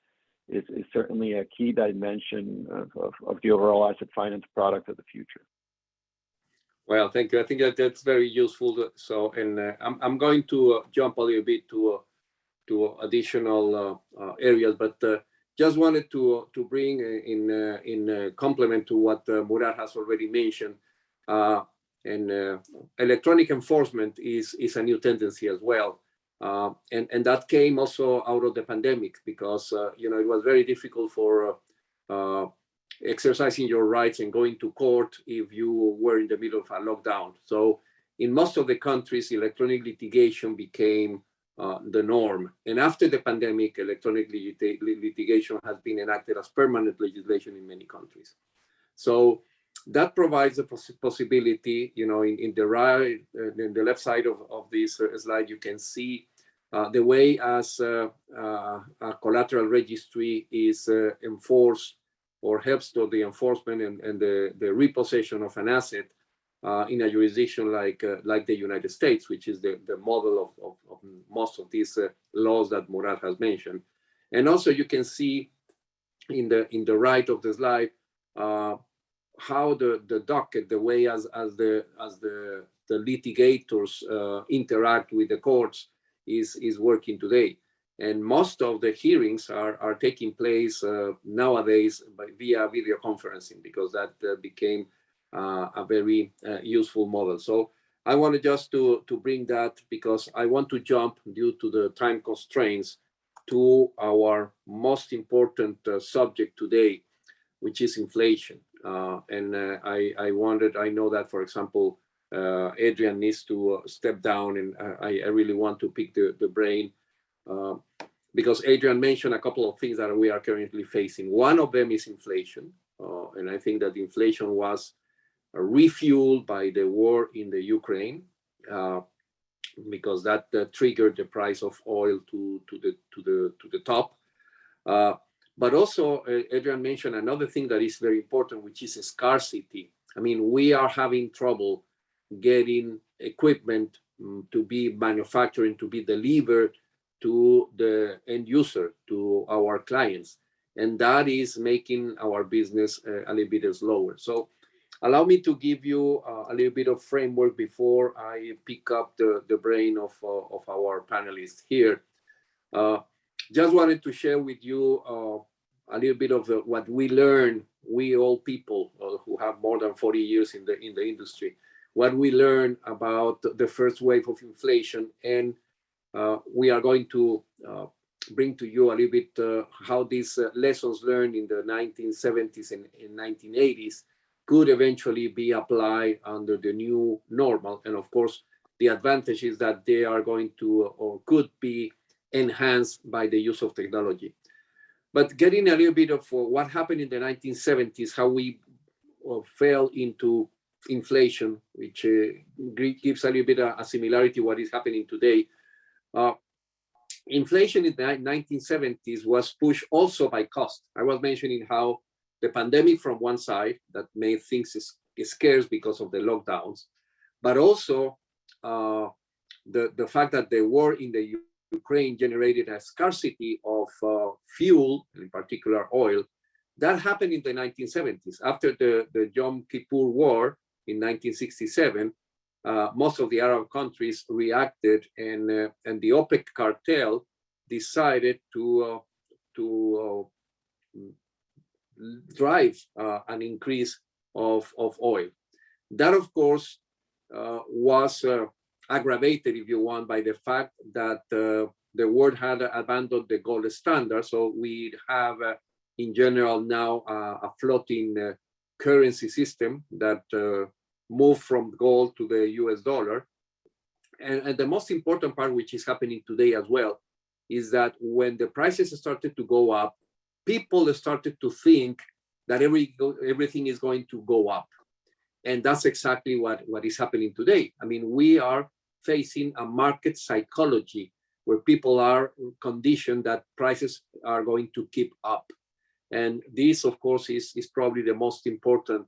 is certainly a key dimension of the overall asset finance product of the future. Well, thank you. I think that's very useful. So, and I'm going to jump a little bit to additional areas, but just wanted to bring in complement to what Murad has already mentioned. And electronic enforcement is a new tendency as well. And that came also out of the pandemic because, it was very difficult for exercising your rights and going to court if you were in the middle of a lockdown. So in most of the countries, electronic litigation became the norm. And after the pandemic, electronic litigation has been enacted as permanent legislation in many countries. So that provides a possibility, in the right, in the left side of this slide, you can see the way as a collateral registry is enforced or helps to the enforcement and the repossession of an asset in a jurisdiction like the United States, which is the model of most of these laws that Murad has mentioned. And also you can see in the right of the slide how the docket, the way as the litigators interact with the courts is working today. And most of the hearings are taking place nowadays via video conferencing, because that became a very useful model. So I wanted just to bring that because I want to jump, due to the time constraints, to our most important subject today, which is inflation. I know that, for example, Adrian needs to step down, and I really want to pick the brain because Adrian mentioned a couple of things that we are currently facing. One of them is inflation. And I think that inflation was refueled by the war in the Ukraine, because that triggered the price of oil to the top. But also, Adrian mentioned another thing that is very important, which is scarcity. I mean, we are having trouble getting equipment to be manufactured, to be delivered to the end user, to our clients. And that is making our business a little bit slower. So allow me to give you a little bit of framework before I pick up the brain of our panelists here. Just wanted to share with you a little bit of what we learned, we all people who have more than 40 years in the industry, what we learned about the first wave of inflation. And we are going to bring to you a little bit how these lessons learned in the 1970s and 1980s could eventually be applied under the new normal. And of course, the advantage is that they are going to or could be enhanced by the use of technology. But getting a little bit of what happened in the 1970s, how we fell into inflation, which gives a little bit of a similarity to what is happening today. Inflation in the 1970s was pushed also by cost. I was mentioning how the pandemic from one side that made things scarce because of the lockdowns, but also the fact that the war in the Ukraine generated a scarcity of fuel, in particular oil. That happened in the 1970s. After the Yom Kippur War in 1967, most of the Arab countries reacted, and the OPEC cartel decided to drive an increase of oil. That, of course, was aggravated, if you want, by the fact that the world had abandoned the gold standard. So we have, in general, now a floating currency system that moved from gold to the US dollar. And the most important part, which is happening today as well, is that when the prices started to go up, people started to think that everything is going to go up. And that's exactly what is happening today. I mean, we are facing a market psychology where people are conditioned that prices are going to keep up. And this, of course, is probably the most important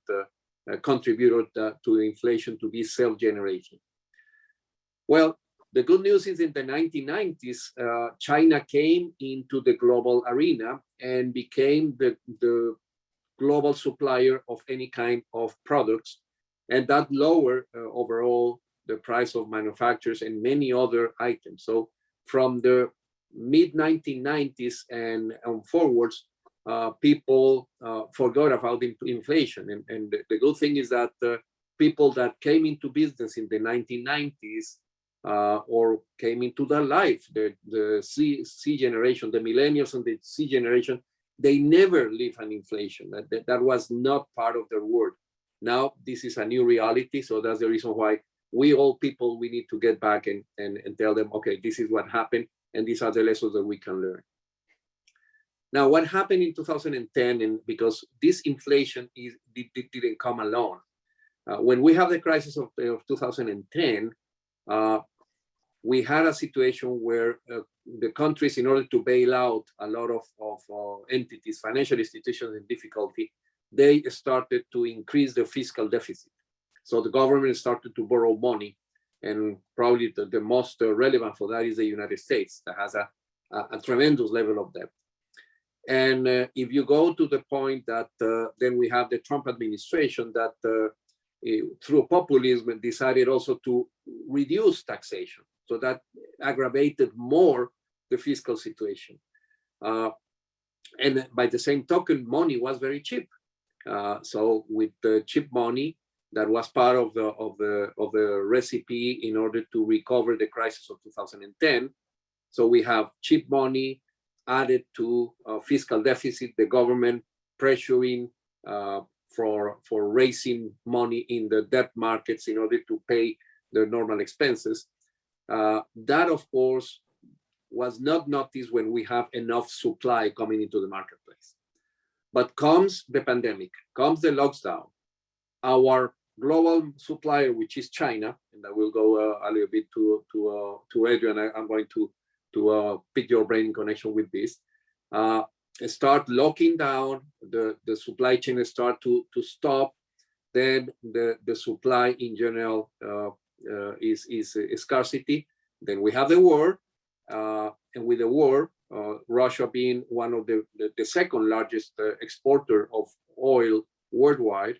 contributor to inflation, to be self-generation. Well, the good news is in the 1990s, China came into the global arena and became the global supplier of any kind of products. And that lowered overall the price of manufacturers and many other items. So from the mid 1990s and forwards, people forgot about inflation. And the good thing is that people that came into business in the 1990s or came into their life, the C generation, the millennials and the C generation, they never lived an inflation. That was not part of their world. Now, this is a new reality. So that's the reason why we all people, we need to get back and tell them, okay, this is what happened. And these are the lessons that we can learn. Now, what happened in 2010, and because this inflation didn't come alone. When we have the crisis of 2010, we had a situation where the countries, in order to bail out a lot of entities, financial institutions in difficulty, they started to increase the fiscal deficit. So the government started to borrow money, and probably the most relevant for that is the United States, that has a tremendous level of debt. And if you go to the point that then we have the Trump administration that through populism decided also to reduce taxation. So that aggravated more the fiscal situation. And by the same token, money was very cheap. So with the cheap money, that was part of the recipe in order to recover the crisis of 2010. So we have cheap money added to fiscal deficit, the government pressuring for raising money in the debt markets in order to pay their normal expenses. That, of course, was not noticed when we have enough supply coming into the marketplace. But comes the pandemic, comes the lockdown, our global supplier, which is China, and I will go a little bit to Adrian. I'm going to pick your brain in connection with this. Start locking down, the supply chain start to stop, then the supply in general is scarcity. Then we have the war, and with the war, Russia being one of the second largest exporter of oil worldwide,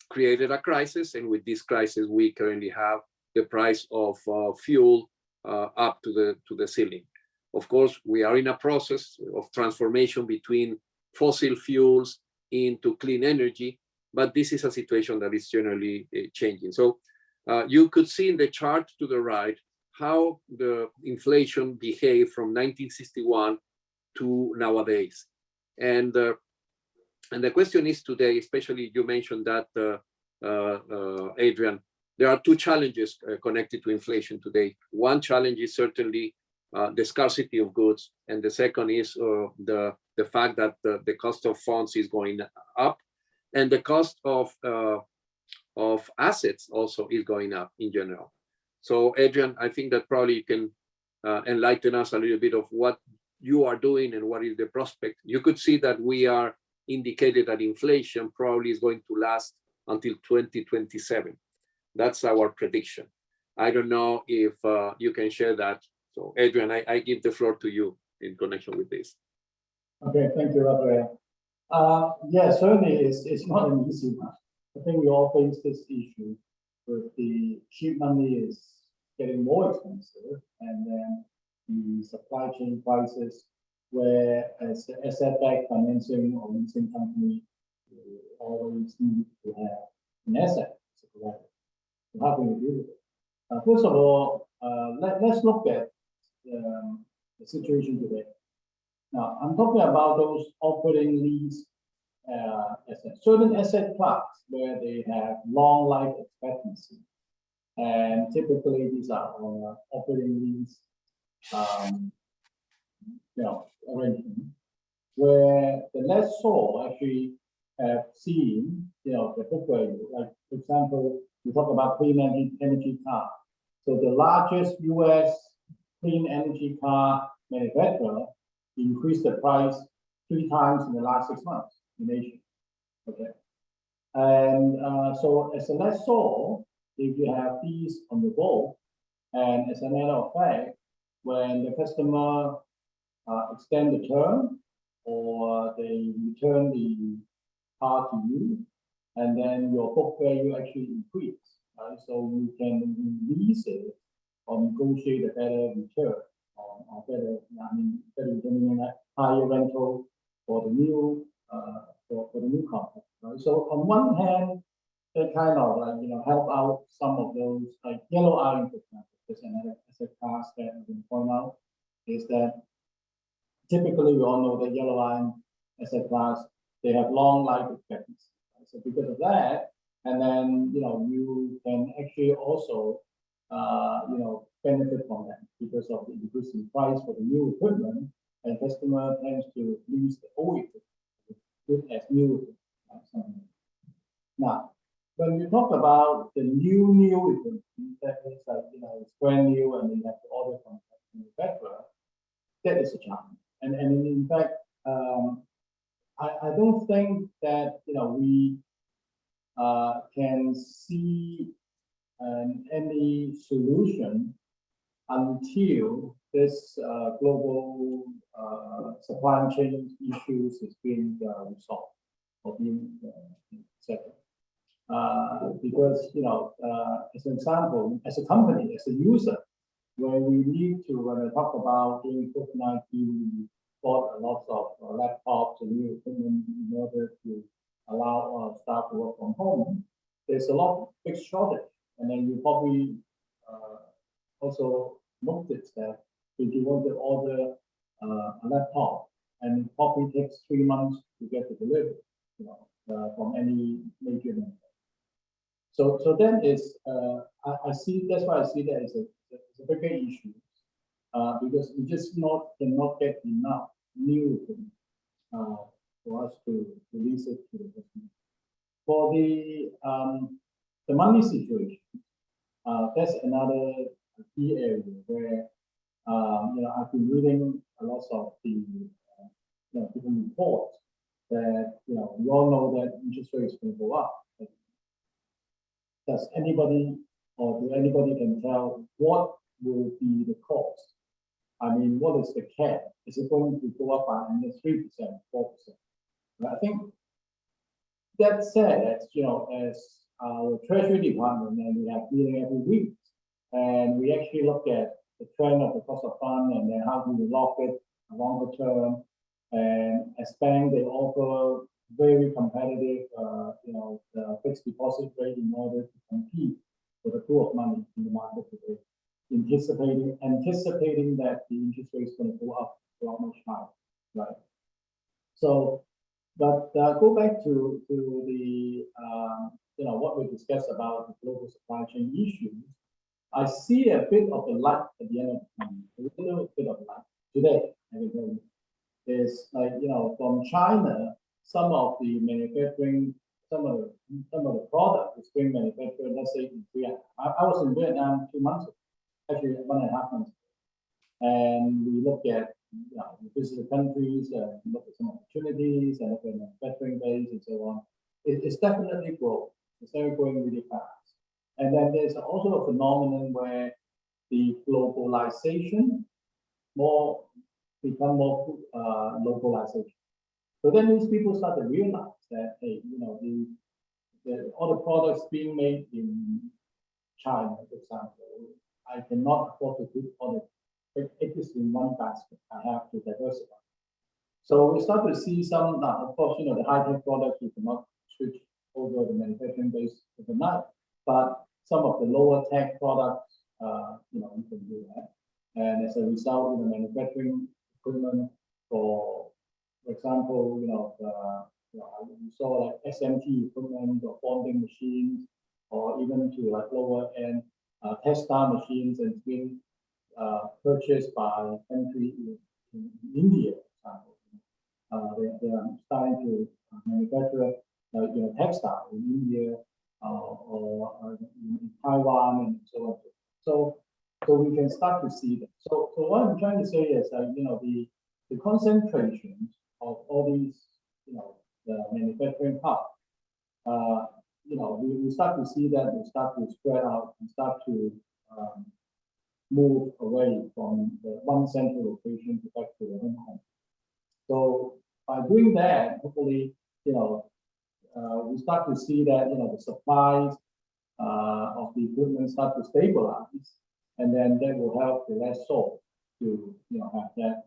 created a crisis. And with this crisis, we currently have the price of fuel up to the ceiling. Of course, we are in a process of transformation between fossil fuels into clean energy, but this is a situation that is generally changing. So you could see in the chart to the right how the inflation behaved from 1961 to nowadays. And the question is today, especially you mentioned that, Adrian, there are two challenges connected to inflation today. One challenge is certainly the scarcity of goods, and the second is the fact that the cost of funds is going up, and the cost of assets also is going up in general. So, Adrian, I think that probably you can enlighten us a little bit of what you are doing and what is the prospect. You could see that we are indicated that inflation probably is going to last until 2027. That's our prediction. I don't know if you can share that. So, Adrian, I give the floor to you in connection with this. Okay, thank you, Rafael. Yeah, certainly it's not an easy one. I think we all face this issue with the cheap money is getting more expensive, and then the supply chain crisis, where as the asset-backed financing or leasing company, you always need to have an asset to provide it. So how can you do it? First of all, let's look at the situation today. Now, I'm talking about those operating lease assets, certain asset class where they have long life expectancy. And typically these are on operating lease arrangement, where the lessor actually have seen the book value. Like, for example, we talk about clean energy car. So the largest US clean energy car manufacturer increased the price 3 times in the last 6 months in Asia. Okay. And so as a lessor, if you have these on the boat, and as a matter of fact, when the customer extend the term or they return the car to you, and then your book value actually increase, right? So you can release it or negotiate a better return or better return, higher rental for the new for the new company. Right? So on one hand, they kind of like help out some of those like yellow iron, for example. There's another asset class that I can point out is that typically we all know that yellow iron asset class, they have long life expectancy. Right? So because of that, and then you can actually also benefit from that because of the increasing price for the new equipment, and customer tends to lease the old equipment, good as new equipment. Now, when we talk about the new equipment, that means like it's brand new and you have to order from the manufacturer. That is a challenge, and in fact, I don't think that we can see any solution until this global supply chain issues is being resolved or being settled. Because as an example, as a company, as a user, when we talk about during COVID-19, we bought a lot of laptops and new equipment in order to allow our staff to work from home. There's a lot of big shortage, and then you probably also noticed that if you want to order a laptop, and it probably takes 3 months to get the delivery, from any major manufacturer. So then is I see that's why I see that as a bigger issue because we just cannot get enough new equipment for us to release it to the customer. For the money situation, that's another key area where I've been reading a lot of the different reports that we all know that interest rates is going to go up. Does anybody or do anybody can tell what will be the cost? I mean, what is the cap? Is it going to go up by 3%, 4%? I think that said, as our Treasury Department, and we have meeting every week, and we actually look at the trend of the cost of fund and then how do we lock it longer term. And as bank, they offer very competitive, the fixed deposit rate in order to compete for the pool of money in the market today, anticipating that the interest rate is going to go up a lot much higher, right? So, but go back to the what we discussed about the global supply chain issues. I see a bit of a light at the end of the tunnel, a little bit of light today. I can tell you, is like from China, some of the manufacturing, some of the product is being manufactured. Let's say in Vietnam. I was in Vietnam 2 months ago, actually 1.5 months ago, and we look at we visit the countries and look at some opportunities and look at manufacturing base and so on. It's definitely growing. It's growing really fast. And then there's also a phenomenon where the globalization become more localization. So that means people start to realize that, hey, all the products being made in China, for example, I cannot afford to put all the eggs in one basket. I have to diversify. So we start to see some, of course, the high-tech products, we cannot switch over the manufacturing base overnight, but some of the lower tech products, we can do that. And as a result, manufacturing equipment for example, you saw like SMT equipment or bonding machines, or even to like lower end textile machines, and it's being purchased by a country in India, for example. They are starting to manufacture textile in India or in Taiwan and so on. So we can start to see that. So what I'm trying to say is that the concentrations of all these the manufacturing hubs, we start to see that we start to spread out and start to move away from the one central location to back to the home. So by doing that, hopefully, we start to see that the supplies of the equipment start to stabilize, and then that will help the lessor to have that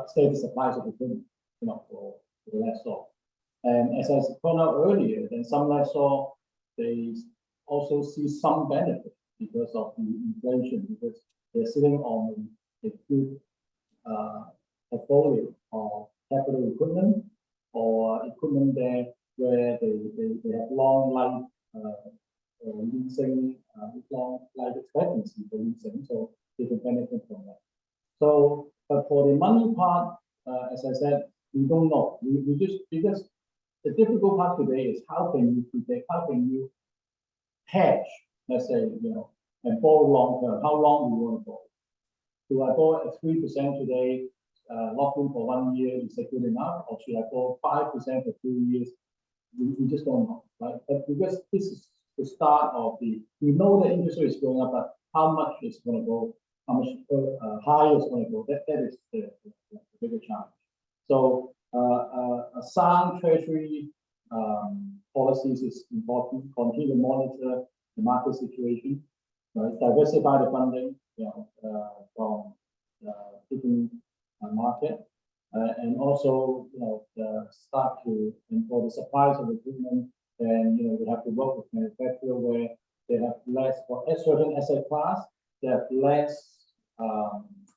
steady supplies of equipment, for the lessor. And as I pointed out earlier, then some lessor, they also see some benefit because of the inflation, because they're sitting on a good portfolio of capital equipment or equipment there where they have long life leasing, long life expectancy for leasing, so they can benefit from that. So, but for the money part, as I said, we don't know. We just, because the difficult part today is how can you predict, how can you hedge, let's say, and borrow long term, how long do you want to borrow? Do I borrow at 3% today, lock in for 1 year, is that good enough? Or should I borrow 5% for 2 years? We just don't know, right? But because this is the start of we know the interest rate is going up, but how much is going to go, how much higher is going to go, that is the bigger challenge. So a sound treasury policies is important. Continue to monitor the market situation, right? Diversify the funding, from different market, and also, start to, and for the supplies of equipment, then we have to work with manufacturer where they have less, for a certain asset class, they have less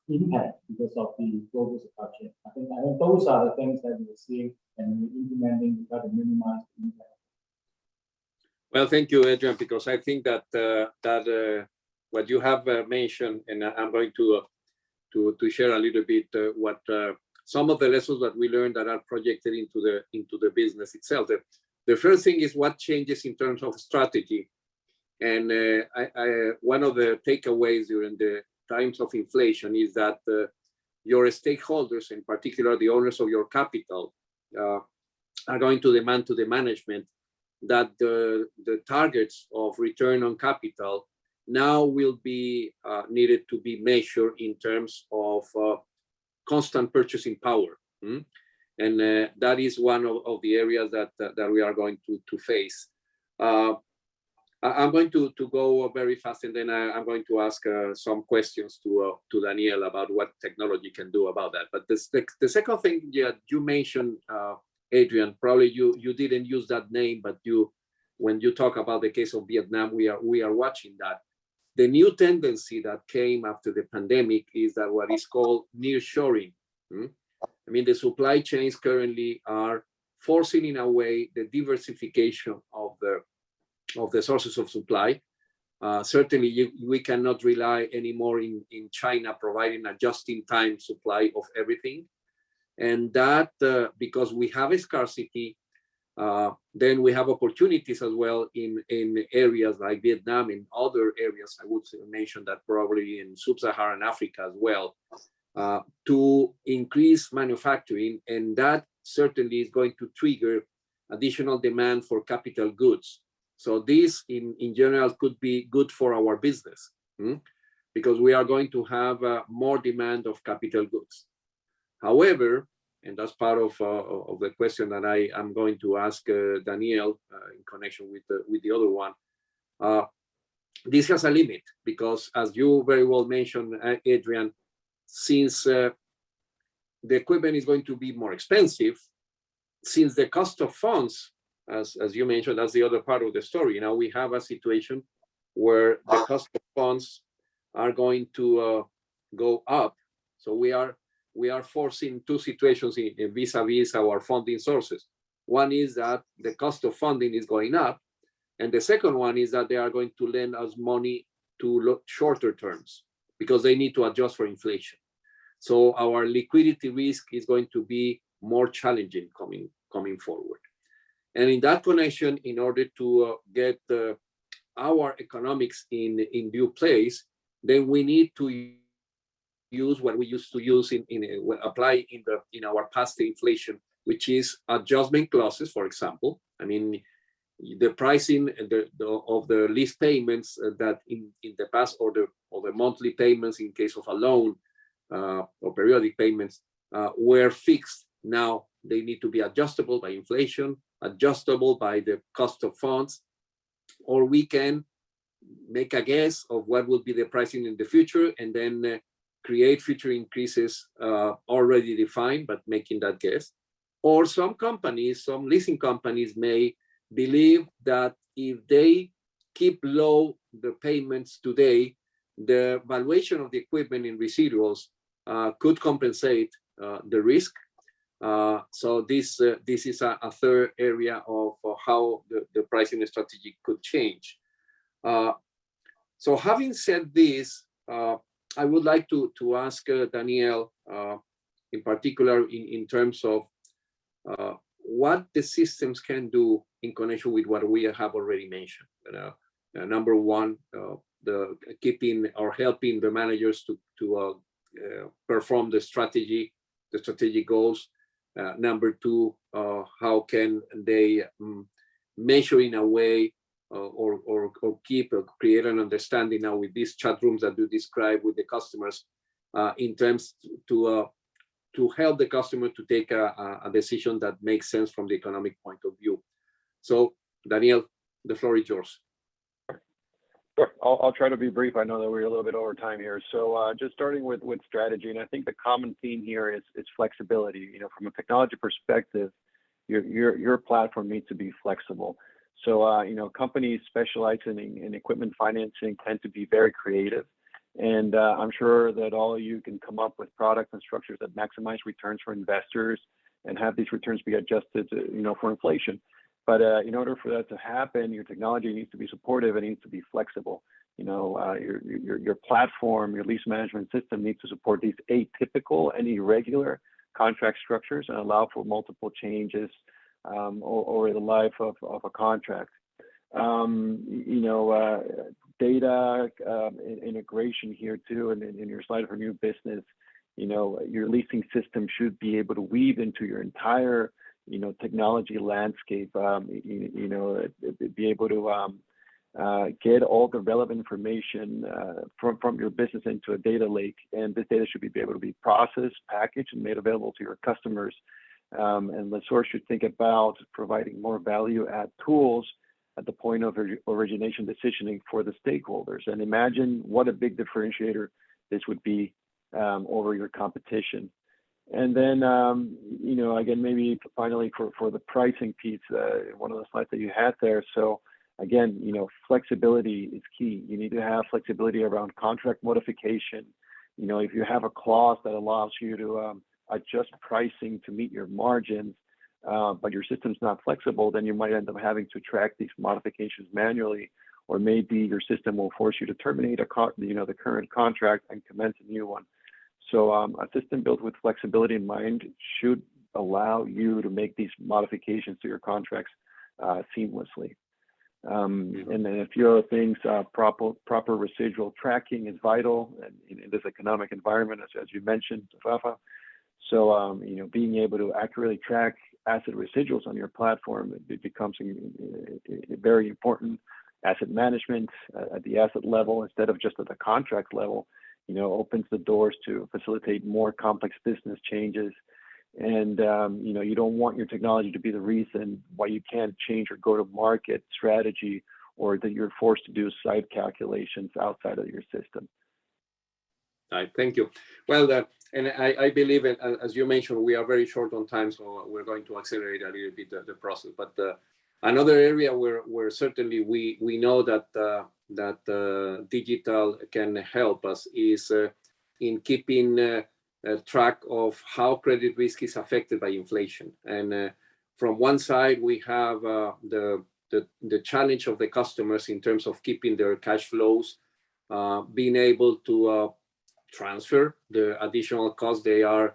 impact because of the global supply chain. I think those are the things that we're seeing and we're implementing to try to minimize the impact. Well, thank you, Adrian, because I think that what you have mentioned, and I'm going to share a little bit what some of the lessons that we learned that are projected into the business itself. The first thing is what changes in terms of strategy, and one of the takeaways during the times of inflation is that your stakeholders, in particular the owners of your capital, are going to demand to the management that the targets of return on capital now will be needed to be measured in terms of constant purchasing power. And that is one of the areas that we are going to face. I'm going to go very fast, and then I'm going to ask some questions to Daniel about what technology can do about that. But the second thing, you mentioned, Adrian, probably you didn't use that name, but when you talk about the case of Vietnam, we are watching that. The new tendency that came after the pandemic is that what is called nearshoring. I mean, the supply chains currently are forcing, in a way, the diversification of the sources of supply. Certainly, we cannot rely anymore in China providing a just-in-time supply of everything. And that, because we have a scarcity, then we have opportunities as well in areas like Vietnam, in other areas, I would mention that probably in sub-Saharan Africa as well, to increase manufacturing, and that certainly is going to trigger additional demand for capital goods. So this, in general, could be good for our business, because we are going to have more demand of capital goods. However, and that's part of the question that I am going to ask Daniel in connection with the other one. This has a limit, because as you very well mentioned, Adrian, since the equipment is going to be more expensive, since the cost of funds, as you mentioned, that's the other part of the story. Now we have a situation where the cost of funds are going to go up. So we are forcing two situations in vis-a-vis our funding sources. One is that the cost of funding is going up, and the second one is that they are going to lend us money to shorter terms because they need to adjust for inflation. So our liquidity risk is going to be more challenging coming forward. And in that connection, in order to get our economics in due place, then we need to use what we used to use apply in our past inflation, which is adjustment clauses, for example. I mean, the pricing of the lease payments that in the past, or the monthly payments in case of a loan or periodic payments were fixed. Now they need to be adjustable by inflation, adjustable by the cost of funds, or we can make a guess of what will be the pricing in the future, and then create future increases already defined, but making that guess. Or some companies, some leasing companies may believe that if they keep low the payments today, the valuation of the equipment in residuals could compensate the risk. So this is a third area of how the pricing strategy could change. So having said this, I would like to ask Daniel, in particular, in terms of what the systems can do in connection with what we have already mentioned. Number one, the keeping or helping the managers to perform the strategic goals. Number two, how can they measure in a way or create an understanding now with these chat rooms that you describe with the customers in terms to help the customer to take a decision that makes sense from the economic point of view. So Daniel, the floor is yours. Sure. I'll try to be brief. I know that we're a little bit over time here. So just starting with strategy, and I think the common theme here is flexibility. You know, from a technology perspective, your platform needs to be flexible. So you know, companies specializing in equipment financing tend to be very creative, and I'm sure that all of you can come up with products and structures that maximize returns for investors and have these returns be adjusted to, you know, for inflation. But in order for that to happen, your technology needs to be supportive and needs to be flexible. You know, your platform, your lease management system needs to support these atypical and irregular contract structures and allow for multiple changes over the life of a contract. You know, data integration here too, and in your slide for new business, you know, your leasing system should be able to weave into your entire, you know, technology landscape, you know, be able to get all the relevant information from your business into a data lake. And this data should be able to be processed, packaged, and made available to your customers. And lessors should think about providing more value add tools at the point of origination decisioning for the stakeholders. And imagine what a big differentiator this would be over your competition. And then, you know, again, maybe finally for the pricing piece, one of the slides that you had there. So again, you know, flexibility is key. You need to have flexibility around contract modification. You know, if you have a clause that allows you to adjust pricing to meet your margins, but your system's not flexible, then you might end up having to track these modifications manually, or maybe your system will force you to terminate the current contract and commence a new one. So a system built with flexibility in mind should allow you to make these modifications to your contracts seamlessly. And then a few other things, proper residual tracking is vital in this economic environment, as you mentioned, Rafa. So, you know, being able to accurately track asset residuals on your platform, it becomes very important. Asset management at the asset level instead of just at the contract level, you know, opens the doors to facilitate more complex business changes. And, you know, you don't want your technology to be the reason why you can't change your go-to-market strategy, or that you're forced to do side calculations outside of your system. All right, thank you. Well, and I believe, as you mentioned, we are very short on time, so we're going to accelerate a little bit the process. But another area where certainly we know that digital can help us is in keeping track of how credit risk is affected by inflation. And from one side, we have the challenge of the customers in terms of keeping their cash flows, being able to transfer the additional costs they are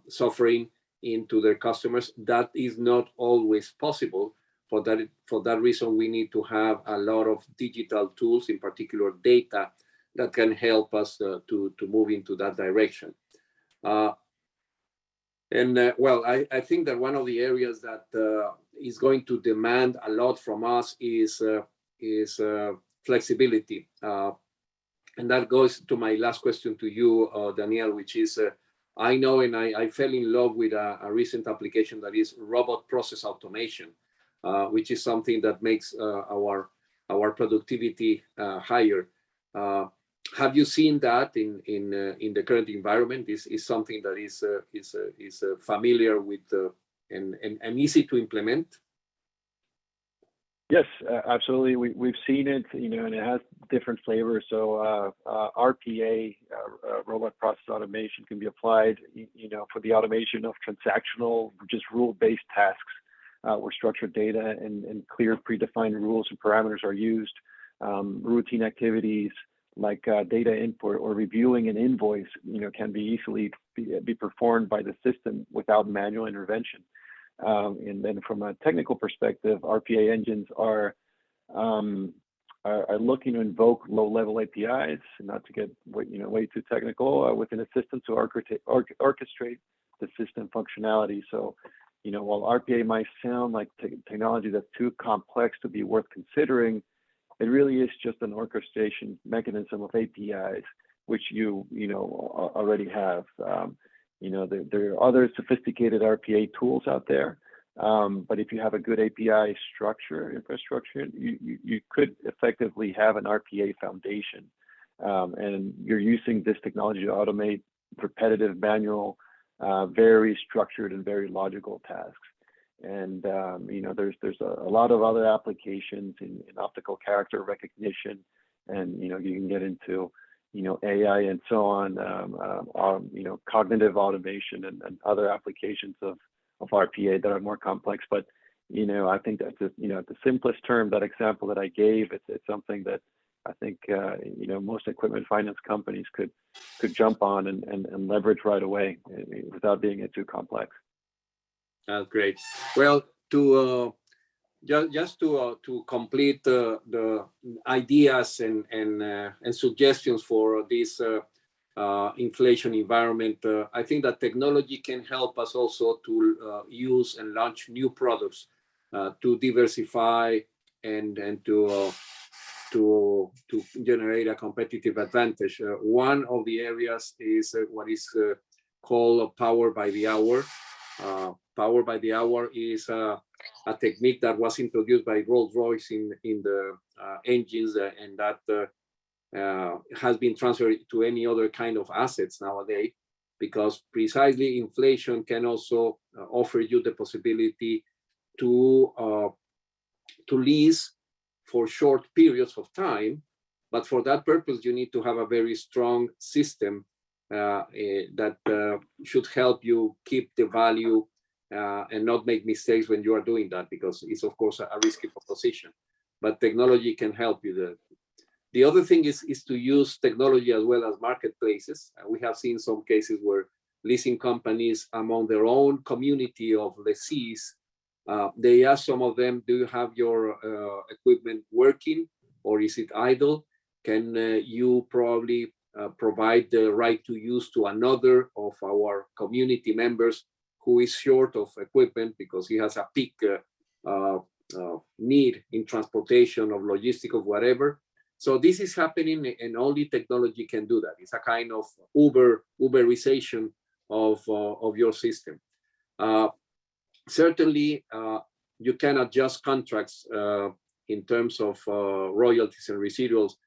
suffering into their customers. That is not always possible. For that reason, we need to have a lot of digital tools, in particular data, that can help us to move into that direction. Well, I think that one of the areas that is going to demand a lot from us is flexibility. And that goes to my last question to you, Daniel, which is, I know and I fell in love with a recent application that is robot process automation, which is something that makes our productivity higher. have you seen that in the current environment? This is something that is familiar with and easy to implement. Yes, absolutely. We've seen it, you know, and it has different flavors. So RPA, robot process automation, can be applied, you know, for the automation of transactional, just rule-based tasks, where structured data and clear predefined rules and parameters are used. Routine activities like data input or reviewing an invoice, you know, can be easily be performed by the system without manual intervention. And then from a technical perspective, RPA engines are looking to invoke low-level APIs, not to get way too technical, within a system to orchestrate the system functionality. So, you know, while RPA might sound like technology that's too complex to be worth considering, it really is just an orchestration mechanism of APIs, which you already have. You know, there are other sophisticated RPA tools out there, but if you have a good API infrastructure, you could effectively have an RPA foundation, and you're using this technology to automate repetitive, manual, very structured and very logical tasks. And you know, there's a lot of other applications in optical character recognition, and you know, you can get into AI and so on, cognitive automation and other applications of RPA that are more complex. But you know, I think that's the simplest term, that example that I gave, it's something that I think most equipment finance companies could jump on and leverage right away without being too complex. That's great. Well, to just to complete the ideas and suggestions for this inflation environment, I think that technology can help us also to use and launch new products to diversify and to generate a competitive advantage. One of the areas is what is called power by the hour. Power by the hour is a technique that was introduced by Rolls-Royce in the engines, and that has been transferred to any other kind of assets nowadays, because precisely inflation can also offer you the possibility to lease for short periods of time. But for that purpose, you need to have a very strong system that should help you keep the value and not make mistakes when you are doing that, because it's of course a risky proposition. But technology can help you there. The other thing is to use technology as well as marketplaces. We have seen some cases where leasing companies among their own community of lessees, they ask some of them, do you have your equipment working, or is it idle? Can you probably provide the right to use to another of our community members who is short of equipment because he has a peak need in transportation of logistic of whatever. So this is happening, and only technology can do that. It's a kind of Uberization of your system. Certainly, you can adjust contracts in terms of royalties and residuals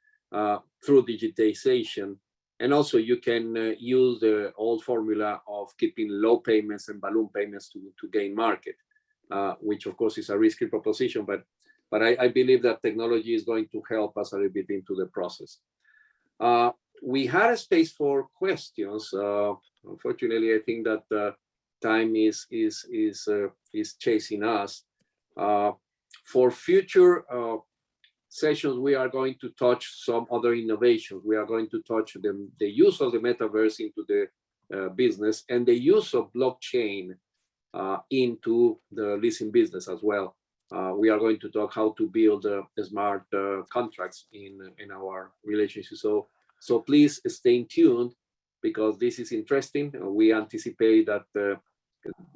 through digitization. And also you can use the old formula of keeping low payments and balloon payments to gain market, which of course is a risky proposition, but I believe that technology is going to help us a little bit into the process. We had a space for questions. Unfortunately, I think that time is chasing us. For future sessions, we are going to touch some other innovations. We are going to touch the use of the metaverse into the business, and the use of blockchain into the leasing business as well. We are going to talk how to build smart contracts in our relationship. So please stay tuned, because this is interesting. We anticipate that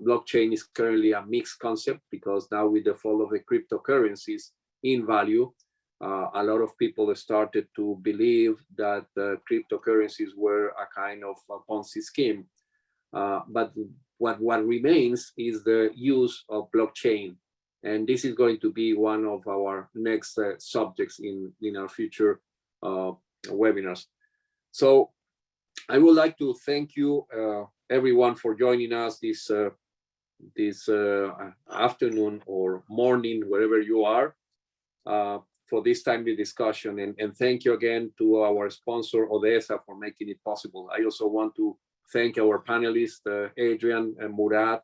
blockchain is currently a mixed concept, because now with the fall of the cryptocurrencies in value, a lot of people started to believe that cryptocurrencies were a kind of a Ponzi scheme. But what remains is the use of blockchain. And this is going to be one of our next subjects in our future webinars. So I would like to thank you, everyone, for joining us this afternoon or morning, wherever you are, for this timely discussion. And thank you again to our sponsor, Odessa, for making it possible. I also want to thank our panelists, Adrian and Murat,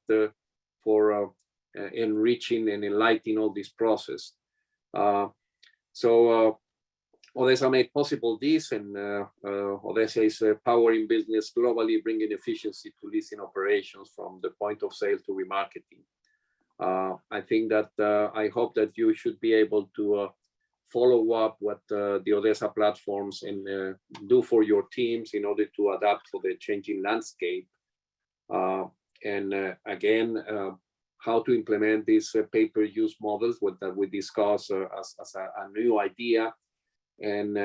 for enriching and enlightening all this process. Odessa made possible this, and Odessa is powering business globally, bringing efficiency to leasing operations from the point of sale to remarketing. I think that I hope that you should be able to follow up what the Odessa platforms and do for your teams in order to adapt for the changing landscape. Again, how to implement these pay-per-use models that we discuss as a new idea, and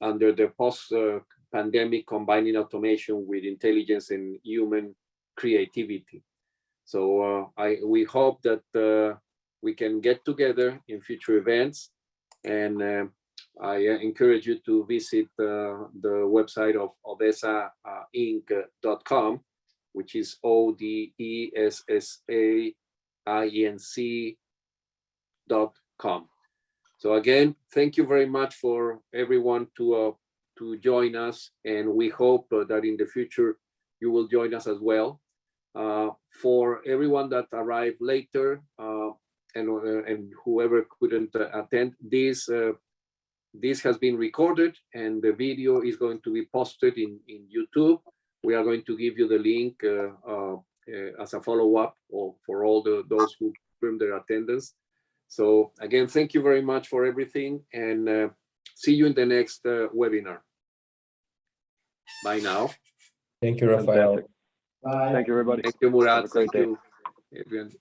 under the post-pandemic, combining automation with intelligence and human creativity. So we hope that we can get together in future events, and I encourage you to visit the website of odessainc.com, which is odessainc.com. So again, thank you very much for everyone to join us, and we hope that in the future you will join us as well. For everyone that arrived later and whoever couldn't attend, this has been recorded, and the video is going to be posted in YouTube. We are going to give you the link as a follow-up for all those who confirmed their attendance. So again, thank you very much for everything, and see you in the next webinar. Bye now. Thank you, Rafael. Fantastic. Bye. Thank you, everybody. Thank you, Murat. Have a great Thank day. you, Adrian.